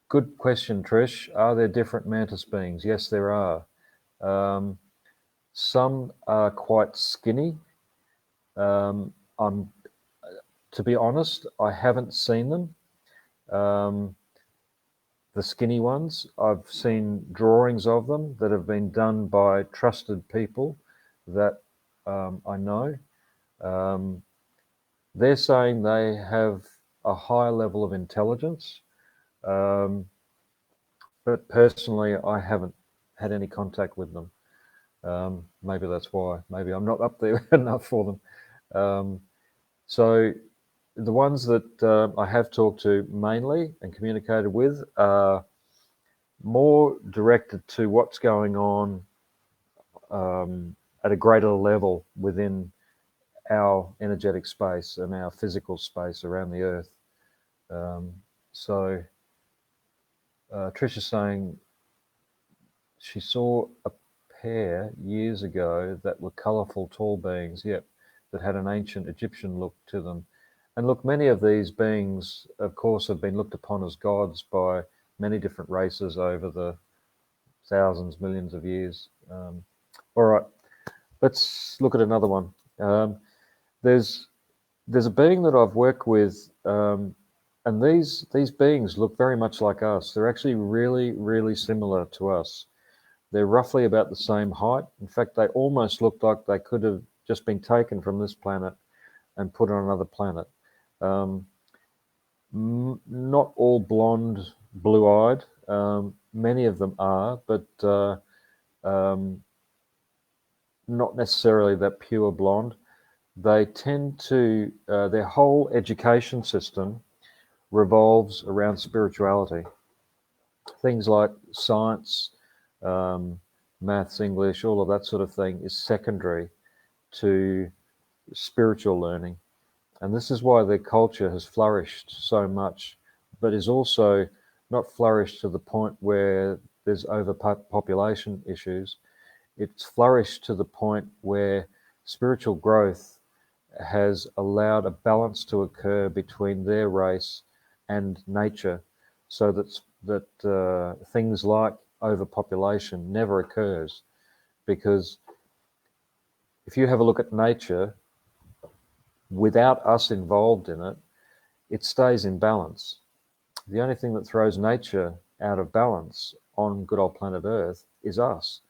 Good question, Trish. Are there different mantis beings? Yes, there are. Some are quite skinny. To be honest, I haven't seen them. The skinny ones, I've seen drawings of them that have been done by trusted people that I know. They're saying they have a high level of intelligence, but personally, I haven't had any contact with them. Maybe that's why. Maybe I'm not up there enough for them. So the ones that I have talked to mainly and communicated with are more directed to what's going on at a greater level within our energetic space and our physical space around the earth. So Trisha's saying she saw a pair years ago that were colourful tall beings, that had an ancient Egyptian look to them. And look, many of these beings, of course, have been looked upon as gods by many different races over the thousands, millions of years. All right, let's look at another one. There's a being that I've worked with, and these beings look very much like us. They're actually really, really similar to us. They're roughly about the same height. In fact, they almost look like they could have just been taken from this planet and put on another planet. Not all blonde, blue-eyed. Many of them are, but not necessarily that pure blonde. They tend to, their whole education system revolves around spirituality. Things like science, maths, English, all of that sort of thing is secondary to spiritual learning. And this is why their culture has flourished so much, but is also not flourished to the point where there's overpopulation issues. It's flourished to the point where spiritual growth has allowed a balance to occur between their race and nature, so that things like overpopulation never occurs. Because if you have a look at nature, without us involved in it, it stays in balance. The only thing that throws nature out of balance on good old planet Earth is us.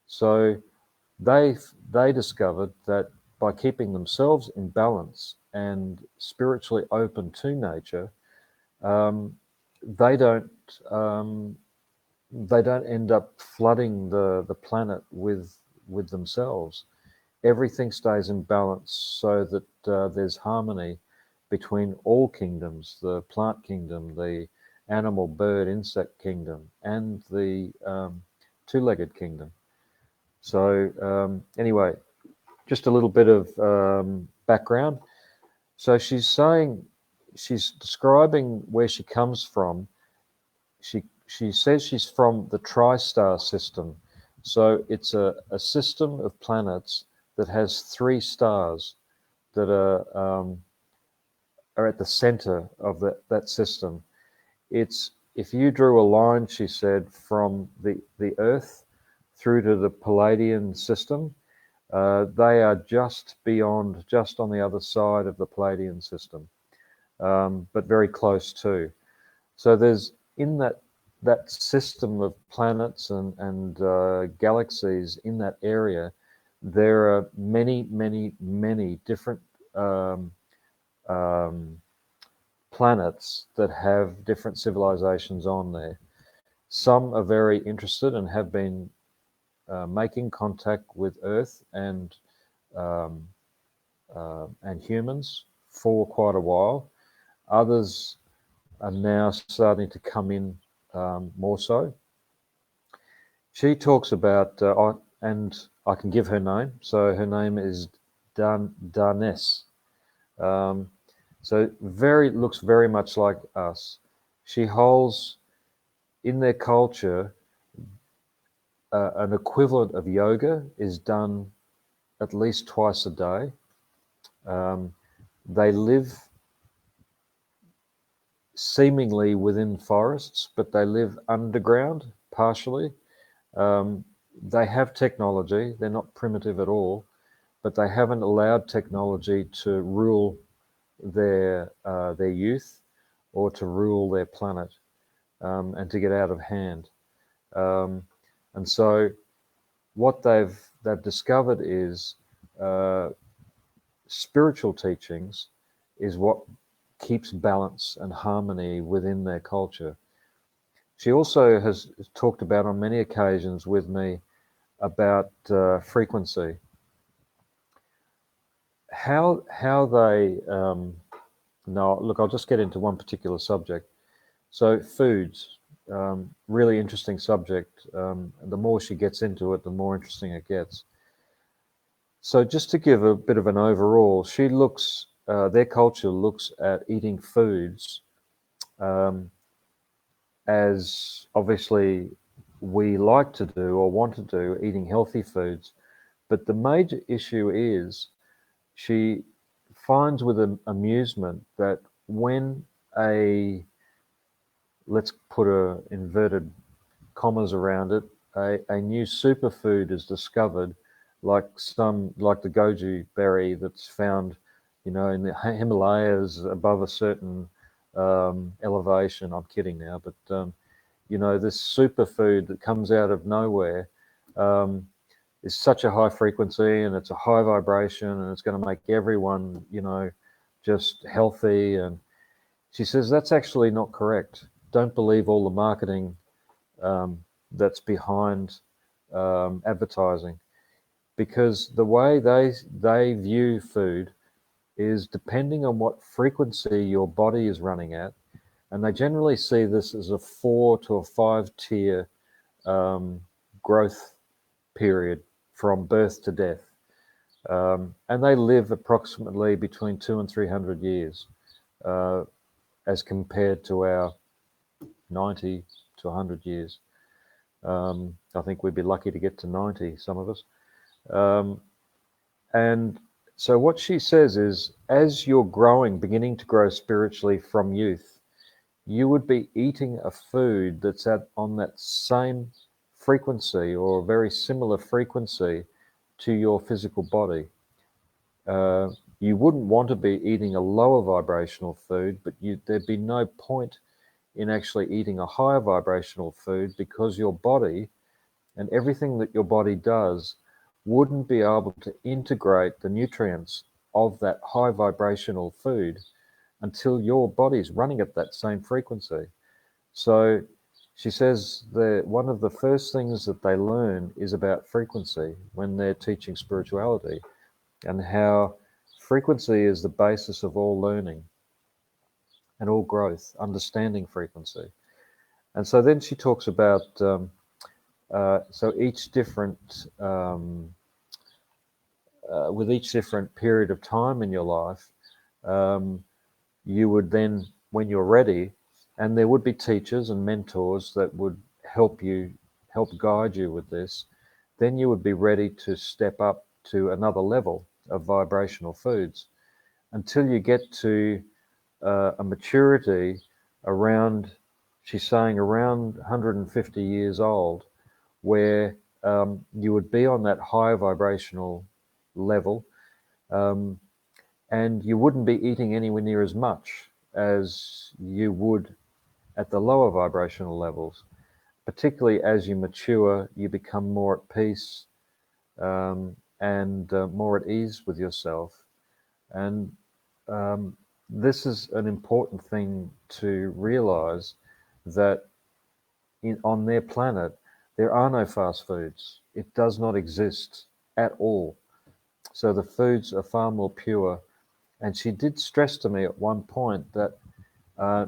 So they discovered that by keeping themselves in balance and spiritually open to nature, they don't end up flooding the planet with themselves. Everything stays in balance so that there's harmony between all kingdoms, the plant kingdom, the animal, bird, insect kingdom, and the two-legged kingdom. So anyway, just a little bit of background. So she's describing where she comes from. She says she's from the Tri-Star system. So it's a system of planets that has 3 stars that are at the center of that system. It's, if you drew a line, she said, from the Earth through to the Palladian system, they are just beyond, just on the other side of the Palladian system, but very close too. So there's, in that system of planets and galaxies in that area, there are many, many, many different planets that have different civilizations on there. Some are very interested and have been making contact with Earth and humans for quite a while. Others are now starting to come in more so. She talks about, and I can give her name. So her name is Darness. So looks very much like us. She holds in their culture an equivalent of yoga is done at least twice a day. They live seemingly within forests, but they live underground partially. They have technology. They're not primitive at all, but they haven't allowed technology to rule their youth or to rule their planet and to get out of hand. And so what they've discovered is spiritual teachings is what keeps balance and harmony within their culture. She also has talked about on many occasions with me about frequency. How they no, look, I'll just get into one particular subject. So foods, really interesting subject. The more she gets into it, the more interesting it gets. So just to give a bit of an overall, she looks, their culture looks at eating foods as obviously we like to do or want to do, eating healthy foods. But the major issue is she finds with amusement that when let's put a inverted commas around it, a new superfood is discovered, like the goji berry that's found, in the Himalayas above a certain elevation. I'm kidding now, but this superfood that comes out of nowhere is such a high frequency, and it's a high vibration, and it's going to make everyone, just healthy. And she says that's actually not correct. Don't believe all the marketing that's behind advertising, because the way they view food is depending on what frequency your body is running at, and they generally see this as a 4 to a 5 tier growth period from birth to death. And they live approximately between 200 and 300 years, as compared to our 90 to 100 years. I think we'd be lucky to get to 90, some of us. And so what she says is, as you're growing, beginning to grow spiritually from youth, you would be eating a food that's on that same frequency or very similar frequency to your physical body. You wouldn't want to be eating a lower vibrational food, but there'd be no point in actually eating a higher vibrational food, because your body and everything that your body does wouldn't be able to integrate the nutrients of that high vibrational food until your body's running at that same frequency. So she says that one of the first things that they learn is about frequency when they're teaching spirituality, and how frequency is the basis of all learning and all growth, understanding frequency. And so then she talks about so each different with each different period of time in your life, you would then, when you're ready, and there would be teachers and mentors that would help guide you with this, then you would be ready to step up to another level of vibrational foods, until you get to a maturity around, she's saying around 150 years old, where you would be on that higher vibrational level, and you wouldn't be eating anywhere near as much as you would at the lower vibrational levels. Particularly as you mature, you become more at peace and more at ease with yourself. And this is an important thing to realize, that on their planet, there are no fast foods. It does not exist at all. So the foods are far more pure. And she did stress to me at one point that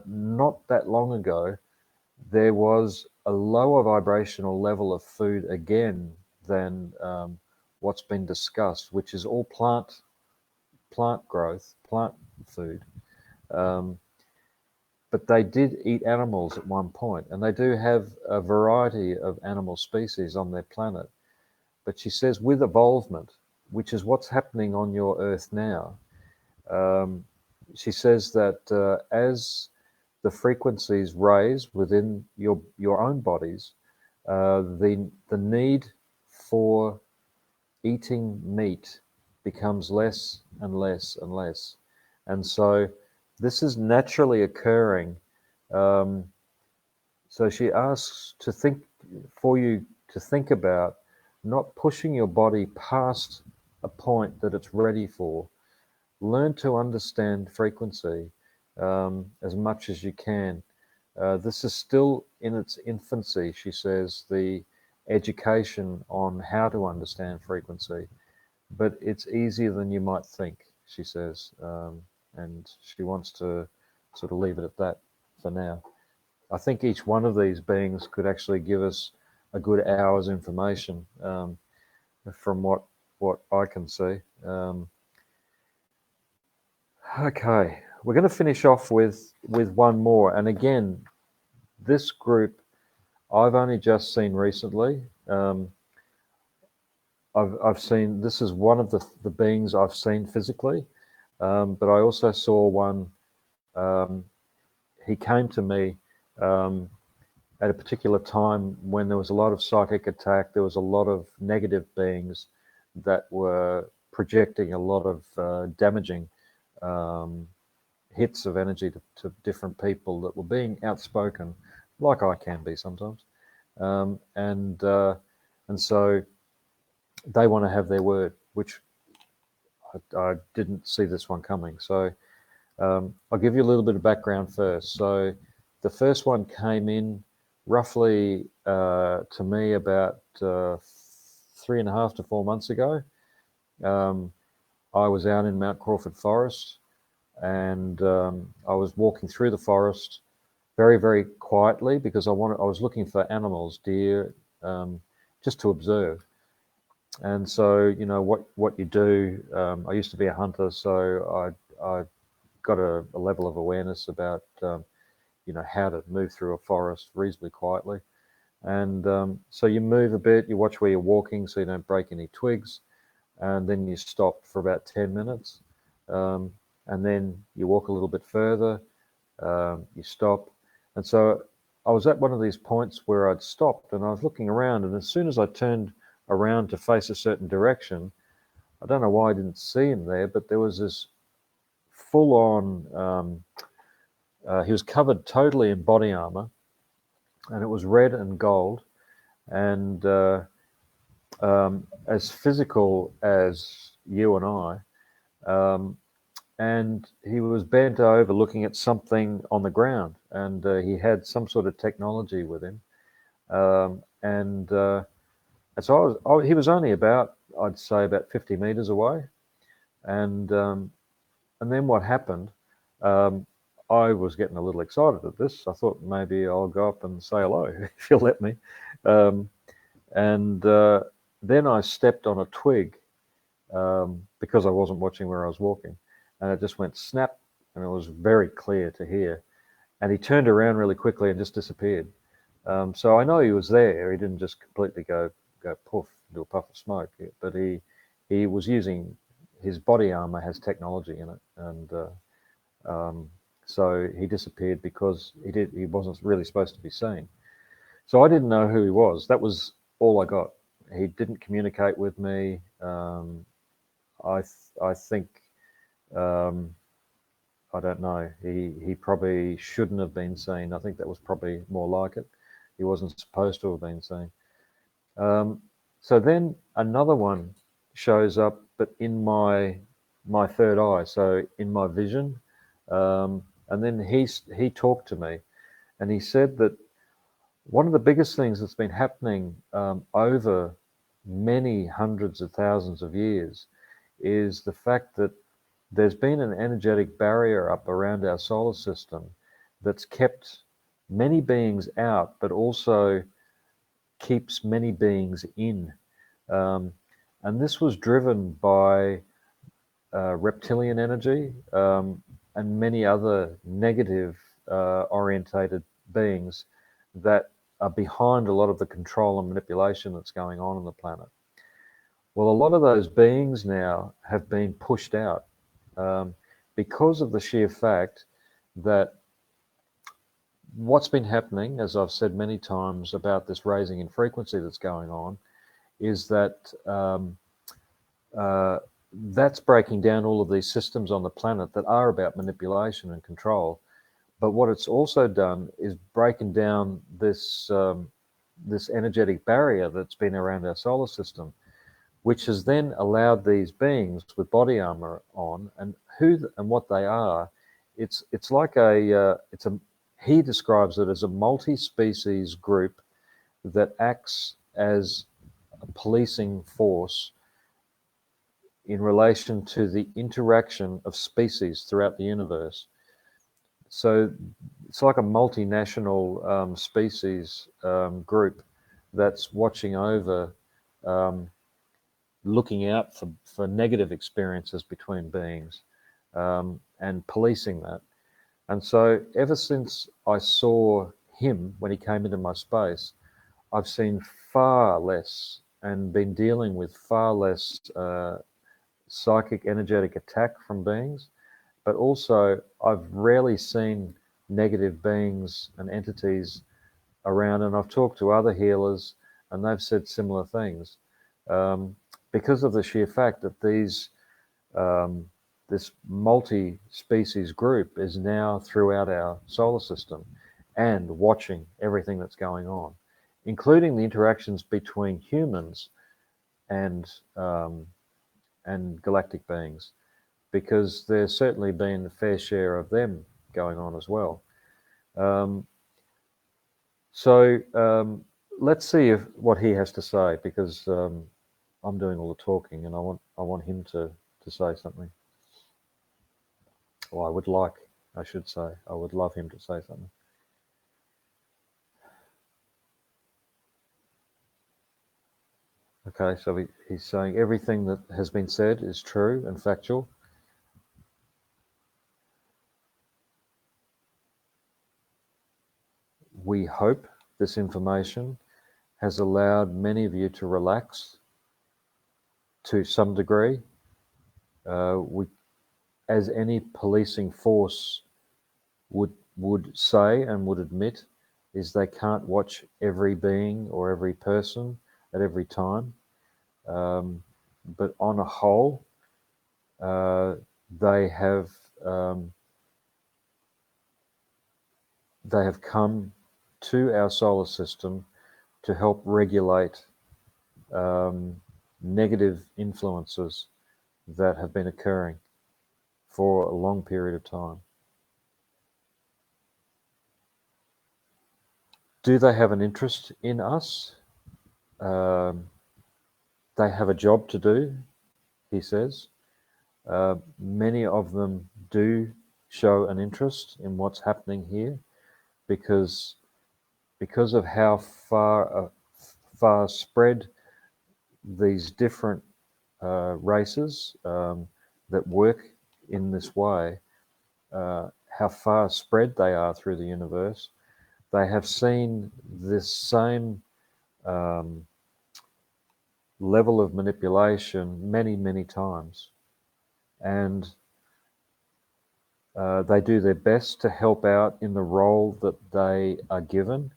not that long ago, there was a lower vibrational level of food again than what's been discussed, which is all plant growth, plant food. But they did eat animals at one point, and they do have a variety of animal species on their planet. But she says with evolvement, which is what's happening on your Earth now, she says that as the frequencies raise within your own bodies, the need for eating meat becomes less and less and less. And so this is naturally occurring. So she asks for you to think about not pushing your body past a point that it's ready for. Learn to understand frequency as much as you can. This is still in its infancy, she says, the education on how to understand frequency, but it's easier than you might think, she says, and she wants to sort of leave it at that for now. I think each one of these beings could actually give us a good hour's information from what I can see. Okay, we're going to finish off with one more, and again, this group I've only just seen recently. I've seen, this is one of the beings I've seen physically, but I also saw one. He came to me at a particular time when there was a lot of psychic attack. There was a lot of negative beings that were projecting a lot of damaging hits of energy to different people that were being outspoken, like I can be sometimes, and so they want to have their word, which I didn't see this one coming. So I'll give you a little bit of background first. So the first one came in roughly to me about 3.5 to 4 months ago. I was out in Mount Crawford Forest, and I was walking through the forest very, very quietly, because I was looking for animals, deer, just to observe. And so, you know, what you do, I used to be a hunter, so I got a level of awareness about, you know, how to move through a forest reasonably quietly. And so you move a bit, you watch where you're walking so you don't break any twigs, and then you stop for about 10 minutes. And then you walk a little bit further, you stop. And so I was at one of these points where I'd stopped and I was looking around, and as soon as I turned around to face a certain direction, I don't know why I didn't see him there, but there was this full-on, he was covered totally in body armor, and it was red and gold, and as physical as you and I, and he was bent over looking at something on the ground, and he had some sort of technology with him, and so he was only about, I'd say, about 50 meters away, and then what happened? I was getting a little excited at this. I thought maybe I'll go up and say hello if you'll let me, and then I stepped on a twig because I wasn't watching where I was walking, and it just went snap, and it was very clear to hear. And he turned around really quickly and just disappeared. So I know he was there. He didn't just completely go poof, do a puff of smoke, but he was using, his body armor has technology in it, and so he disappeared because he wasn't really supposed to be seen. So I didn't know who he was. That was all I got. He didn't communicate with me. I think, I don't know. He probably shouldn't have been seen. I think that was probably more like it. He wasn't supposed to have been seen. So then another one shows up, but in my third eye, so in my vision. And then he talked to me, and he said that one of the biggest things that's been happening over many hundreds of thousands of years is the fact that there's been an energetic barrier up around our solar system that's kept many beings out, but also keeps many beings in. And this was driven by reptilian energy and many other negative orientated beings that are behind a lot of the control and manipulation that's going on the planet. Well, a lot of those beings now have been pushed out because of the sheer fact that what's been happening, as I've said many times about this raising in frequency that's going on, is that that's breaking down all of these systems on the planet that are about manipulation and control. But what it's also done is breaking down this this energetic barrier that's been around our solar system, which has then allowed these beings with body armor on, and who and what they are. It's like he describes it as a multi-species group that acts as a policing force in relation to the interaction of species throughout the universe. So it's like a multinational species group that's watching over, looking out for negative experiences between beings and policing that. And so ever since I saw him when he came into my space, I've seen far less and been dealing with far less psychic energetic attack from beings, but also I've rarely seen negative beings and entities around, and I've talked to other healers and they've said similar things because of the sheer fact that this multi-species group is now throughout our solar system and watching everything that's going on, including the interactions between humans and galactic beings, because there's certainly been a fair share of them going on as well. Let's see what he has to say, because I'm doing all the talking, and I want him to say something. Well, I would love him to say something. Okay, so he's saying everything that has been said is true and factual. We hope this information has allowed many of you to relax to some degree. As any policing force would say and would admit, is they can't watch every being or every person at every time. But on a whole, they have come to our solar system to help regulate negative influences that have been occurring for a long period of time. Do they have an interest in us? They have a job to do, he says. Many of them do show an interest in what's happening here because of how far spread these different races that work in this way, how far spread they are through the universe. They have seen this same level of manipulation many, many times. And they do their best to help out in the role that they are given,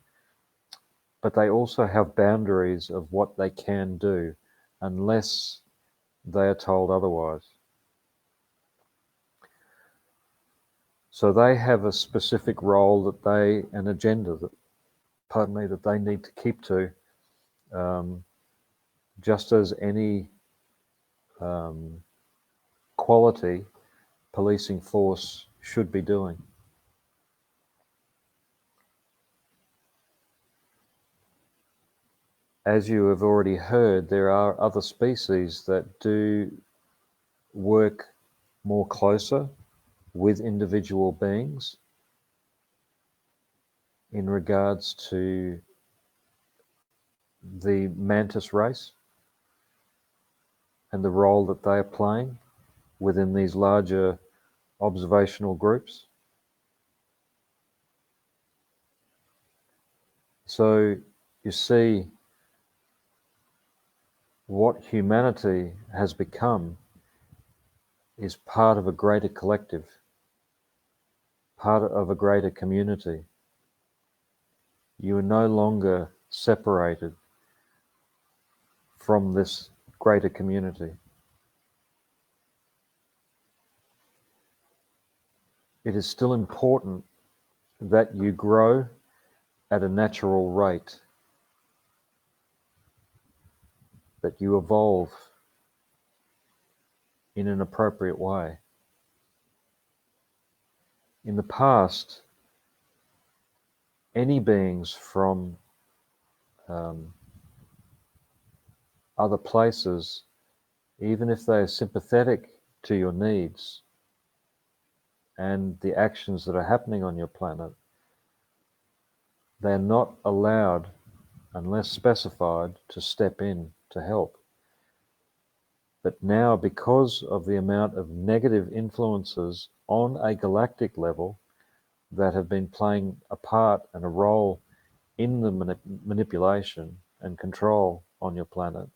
but they also have boundaries of what they can do unless they are told otherwise. So they have a specific role an agenda that they need to keep to, just as any quality policing force should be doing. As you have already heard, there are other species that do work more closer with individual beings in regards to the mantis race and the role that they are playing within these larger observational groups. So you see, what humanity has become is part of a greater collective, part of a greater community. You are no longer separated from this greater community. It is still important that you grow at a natural rate, that you evolve in an appropriate way. In the past, any beings from other places, even if they are sympathetic to your needs and the actions that are happening on your planet, they are not allowed, unless specified, to step in to help. But now, because of the amount of negative influences on a galactic level that have been playing a part and a role in the manipulation and control on your planet,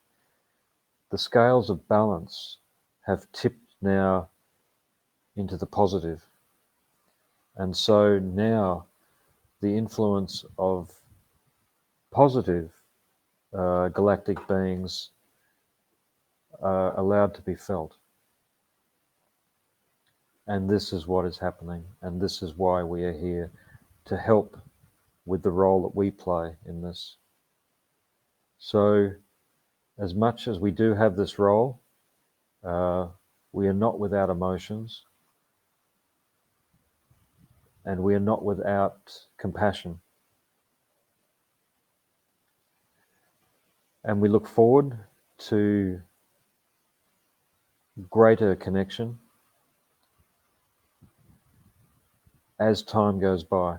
the scales of balance have tipped now into the positive. And so now the influence of positive galactic beings are allowed to be felt. And this is what is happening, and this is why we are here, to help with the role that we play in this. So, as much as we do have this role, we are not without emotions, and we are not without compassion. And we look forward to greater connection as time goes by.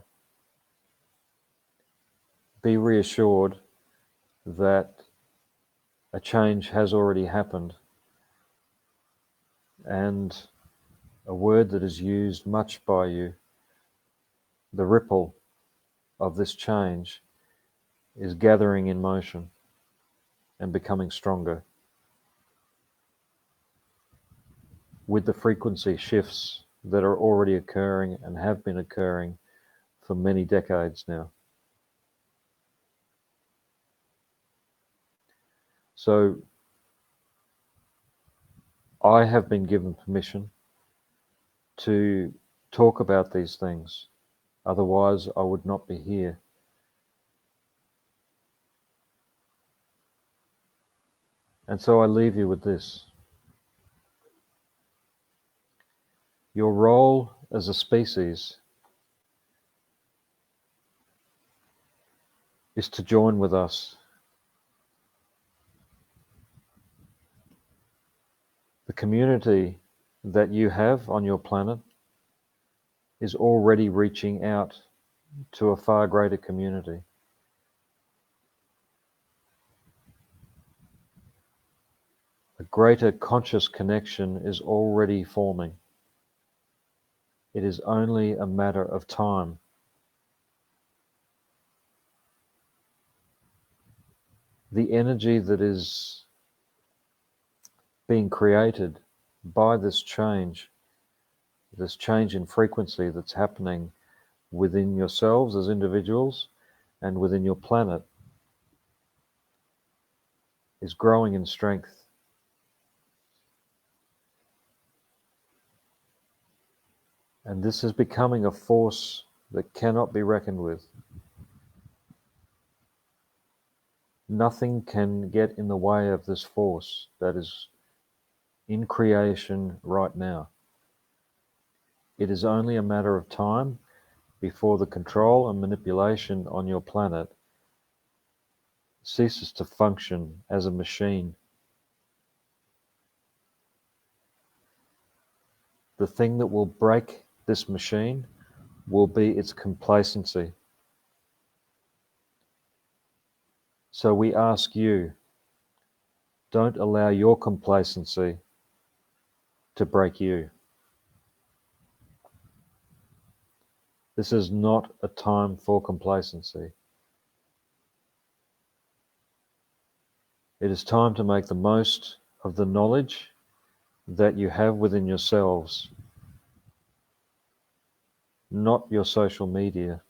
Be reassured that a change has already happened, and a word that is used much by you, the ripple of this change, is gathering in motion and becoming stronger with the frequency shifts that are already occurring and have been occurring for many decades now. So I have been given permission to talk about these things. Otherwise, I would not be here. And so I leave you with this. Your role as a species is to join with us. The community that you have on your planet is already reaching out to a far greater community. A greater conscious connection is already forming. It is only a matter of time. The energy that is being created by this change in frequency that's happening within yourselves as individuals and within your planet, is growing in strength. And this is becoming a force that cannot be reckoned with. Nothing can get in the way of this force that is in creation right now. It is only a matter of time before the control and manipulation on your planet ceases to function as a machine. The thing that will break this machine will be its complacency. So we ask you, don't allow your complacency to break you. This is not a time for complacency. It is time to make the most of the knowledge that you have within yourselves, not your social media.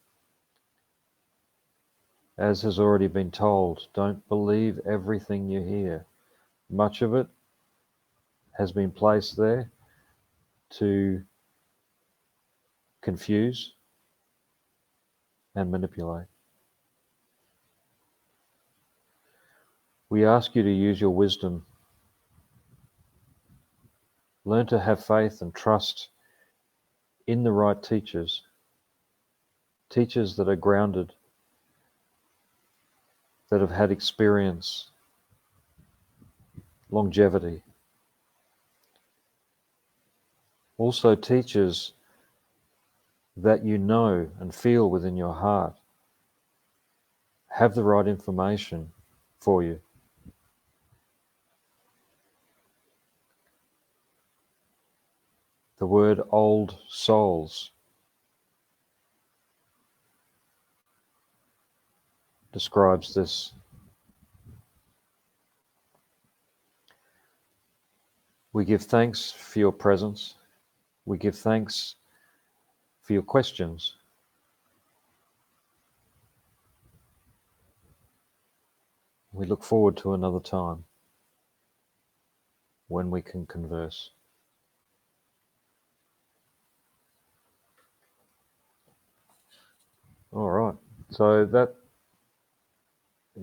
As has already been told, don't believe everything you hear. Much of it has been placed there to confuse and manipulate. We ask you to use your wisdom. Learn to have faith and trust in the right teachers that are grounded, that have had experience, longevity. Also teachers that you know and feel within your heart have the right information for you. The word old souls describes this. We give thanks for your presence. We give thanks for your questions. We look forward to another time when we can converse. All right, so that,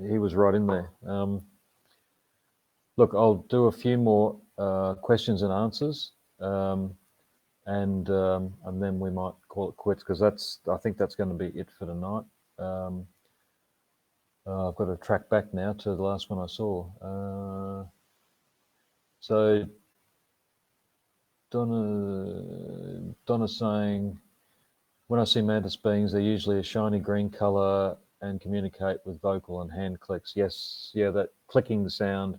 he was right in there. Look, I'll do a few more questions and answers, and then we might call it quits, because I think that's going to be it for tonight. I've got to track back now to the last one I saw. So Donna's saying, when I see mantis beings, they're usually a shiny green color and communicate with vocal and hand clicks. Yes, yeah, that clicking sound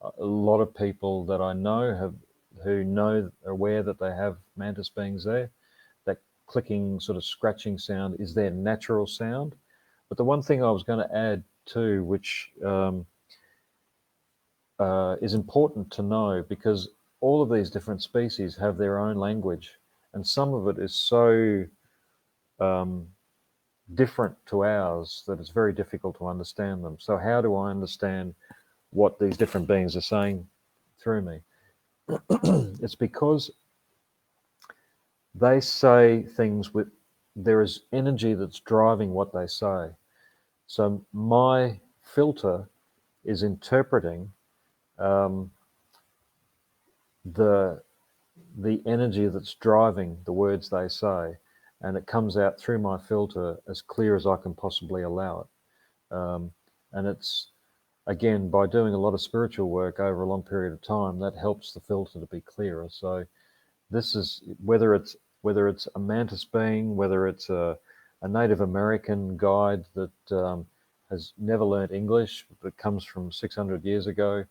a lot of people that I know are aware that they have mantis beings there. That clicking, sort of scratching sound is their natural sound. But the one thing I was going to add too, which is important to know, because all of these different species have their own language, and some of it is so different to ours that it's very difficult to understand them. So how do I understand what these different beings are saying through me? It's because they say things with, there is energy that's driving what they say. So my filter is interpreting the energy that's driving the words they say, and it comes out through my filter as clear as I can possibly allow it. And it's, again, by doing a lot of spiritual work over a long period of time, that helps the filter to be clearer. So this is, whether it's a mantis being, whether it's a Native American guide that has never learned English, that comes from 600 years ago,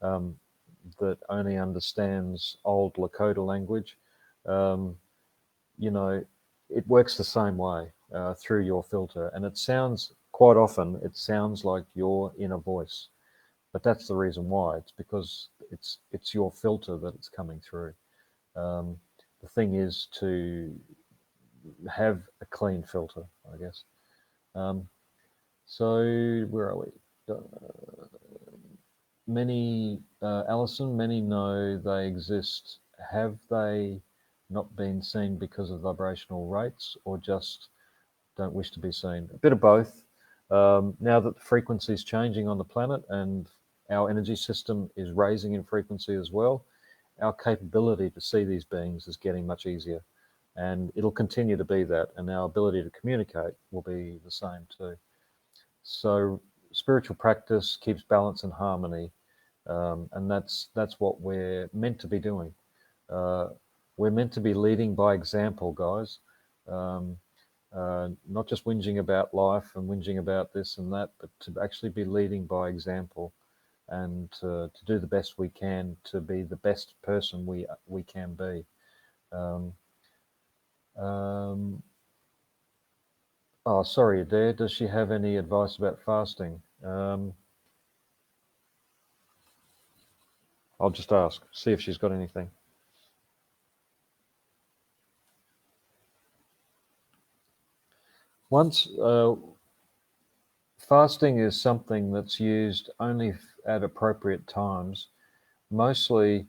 that only understands old Lakota language, it works the same way through your filter. And it sounds, quite often, it sounds like your inner voice. But that's the reason why. It's because it's your filter that it's coming through. The thing is to have a clean filter, I guess. So where are we? Alison, many know they exist. Have they not been seen because of vibrational rates, or just don't wish to be seen? A bit of both. Now that the frequency is changing on the planet and our energy system is raising in frequency as well, our capability to see these beings is getting much easier, and it'll continue to be that, and our ability to communicate will be the same too. So spiritual practice keeps balance and harmony, and that's what we're meant to be doing. We're meant to be leading by example, guys. Not just whinging about life and whinging about this and that, but to actually be leading by example, and to do the best we can to be the best person we can be. Oh, sorry, Adair, does she have any advice about fasting? I'll just ask, see if she's got anything. Fasting is something that's used only at appropriate times. Mostly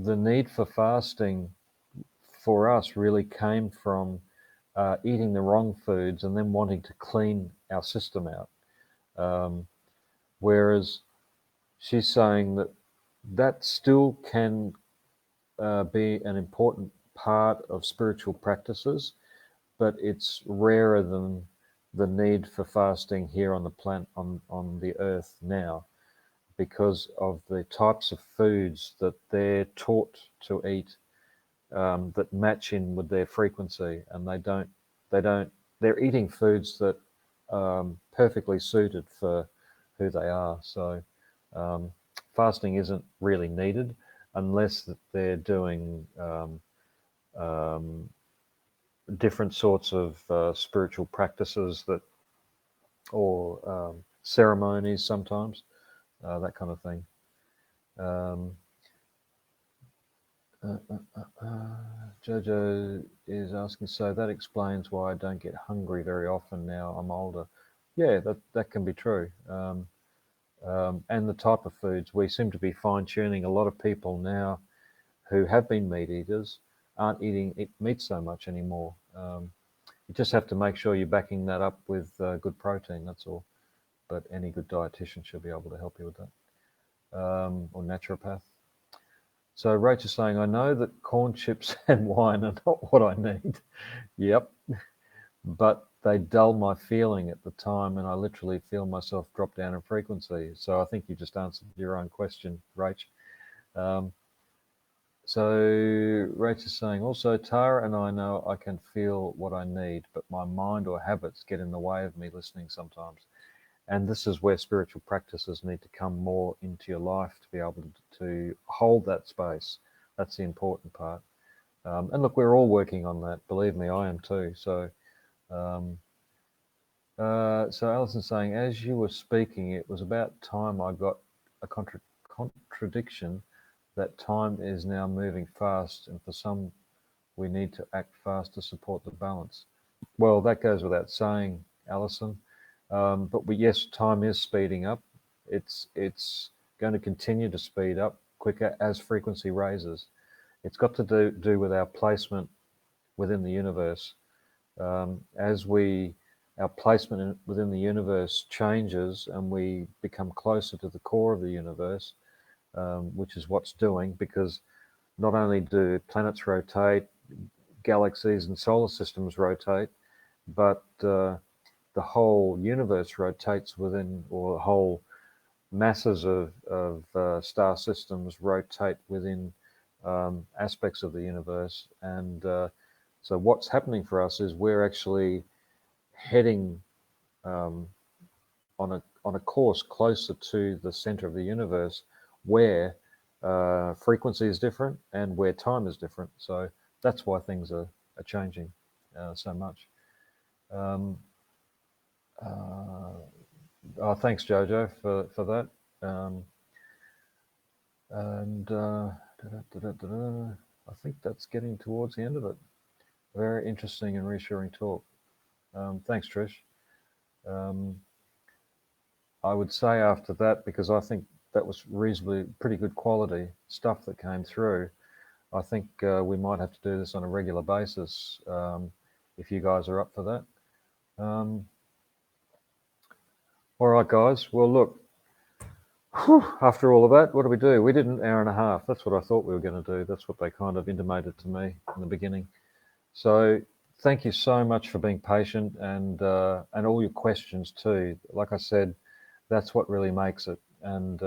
the need for fasting for us really came from eating the wrong foods and then wanting to clean our system out. Whereas she's saying that still can be an important part of spiritual practices, but it's rarer than the need for fasting here on the planet, on the earth now, because of the types of foods that they're taught to eat that match in with their frequency, and they're eating foods that perfectly suited for who they are. So fasting isn't really needed unless that they're doing different sorts of spiritual practices or ceremonies sometimes, that kind of thing. Jojo is asking, so that explains why I don't get hungry very often now I'm older. Yeah, that can be true. And the type of foods, we seem to be fine-tuning. A lot of people now who have been meat eaters aren't eating meat so much anymore. You just have to make sure you're backing that up with good protein, that's all. But any good dietitian should be able to help you with that, or naturopath. So Rach is saying, I know that corn chips and wine are not what I need. Yep. But they dull my feeling at the time, and I literally feel myself drop down in frequency. So I think you just answered your own question, Rach. So Rach is saying, also, Tara and I know I can feel what I need, but my mind or habits get in the way of me listening sometimes. And this is where spiritual practices need to come more into your life to be able to hold that space. That's the important part. And look, we're all working on that. Believe me, I am too. So Alison's saying, as you were speaking, it was about time I got a contradiction that time is now moving fast, and for some, we need to act fast to support the balance. Well, that goes without saying, Alison. But yes, time is speeding up. It's going to continue to speed up quicker as frequency raises. It's got to do with our placement within the universe. As our placement within the universe changes and we become closer to the core of the universe, which is what's doing, because not only do planets rotate, galaxies and solar systems rotate, but the whole universe rotates within, or the whole masses of star systems rotate within aspects of the universe. And so what's happening for us is we're actually heading on a course closer to the center of the universe, where frequency is different and where time is different. So that's why things are changing so much. Thanks, Jojo, for that. I think that's getting towards the end of it. Very interesting and reassuring talk. Thanks, Trish. I would say after that, because I think that was reasonably pretty good quality stuff that came through, I think we might have to do this on a regular basis, if you guys are up for that. All right, guys. Well, look, after all of that, what do? We did an hour and a half. That's what I thought we were going to do. That's what they kind of intimated to me in the beginning. So thank you so much for being patient and all your questions too. Like I said, that's what really makes it. And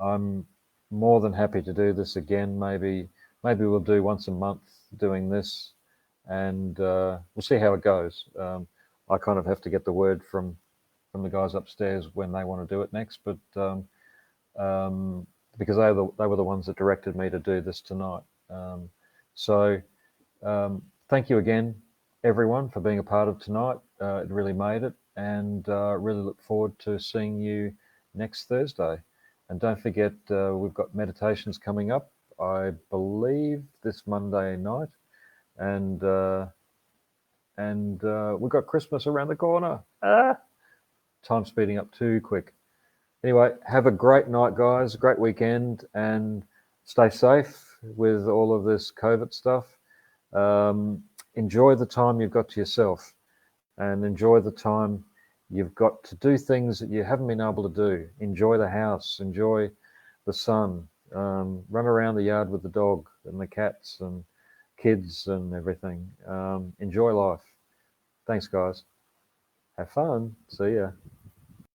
I'm more than happy to do this again. Maybe we'll do once a month doing this, and we'll see how it goes. I kind of have to get the word from the guys upstairs when they want to do it next, but because they were the ones that directed me to do this tonight. Thank you again, everyone, for being a part of tonight. It really made it, and really look forward to seeing you next Thursday. And don't forget, we've got meditations coming up, I believe, this Monday night, and we've got Christmas around the corner. Time's speeding up too quick. Anyway, have a great night, guys, great weekend, and stay safe with all of this COVID stuff. Enjoy the time you've got to yourself, and enjoy the time you've got to do things that you haven't been able to do. Enjoy the house, enjoy the sun, run around the yard with the dog and the cats and kids and everything. Enjoy life. Thanks, guys. Have fun. See ya.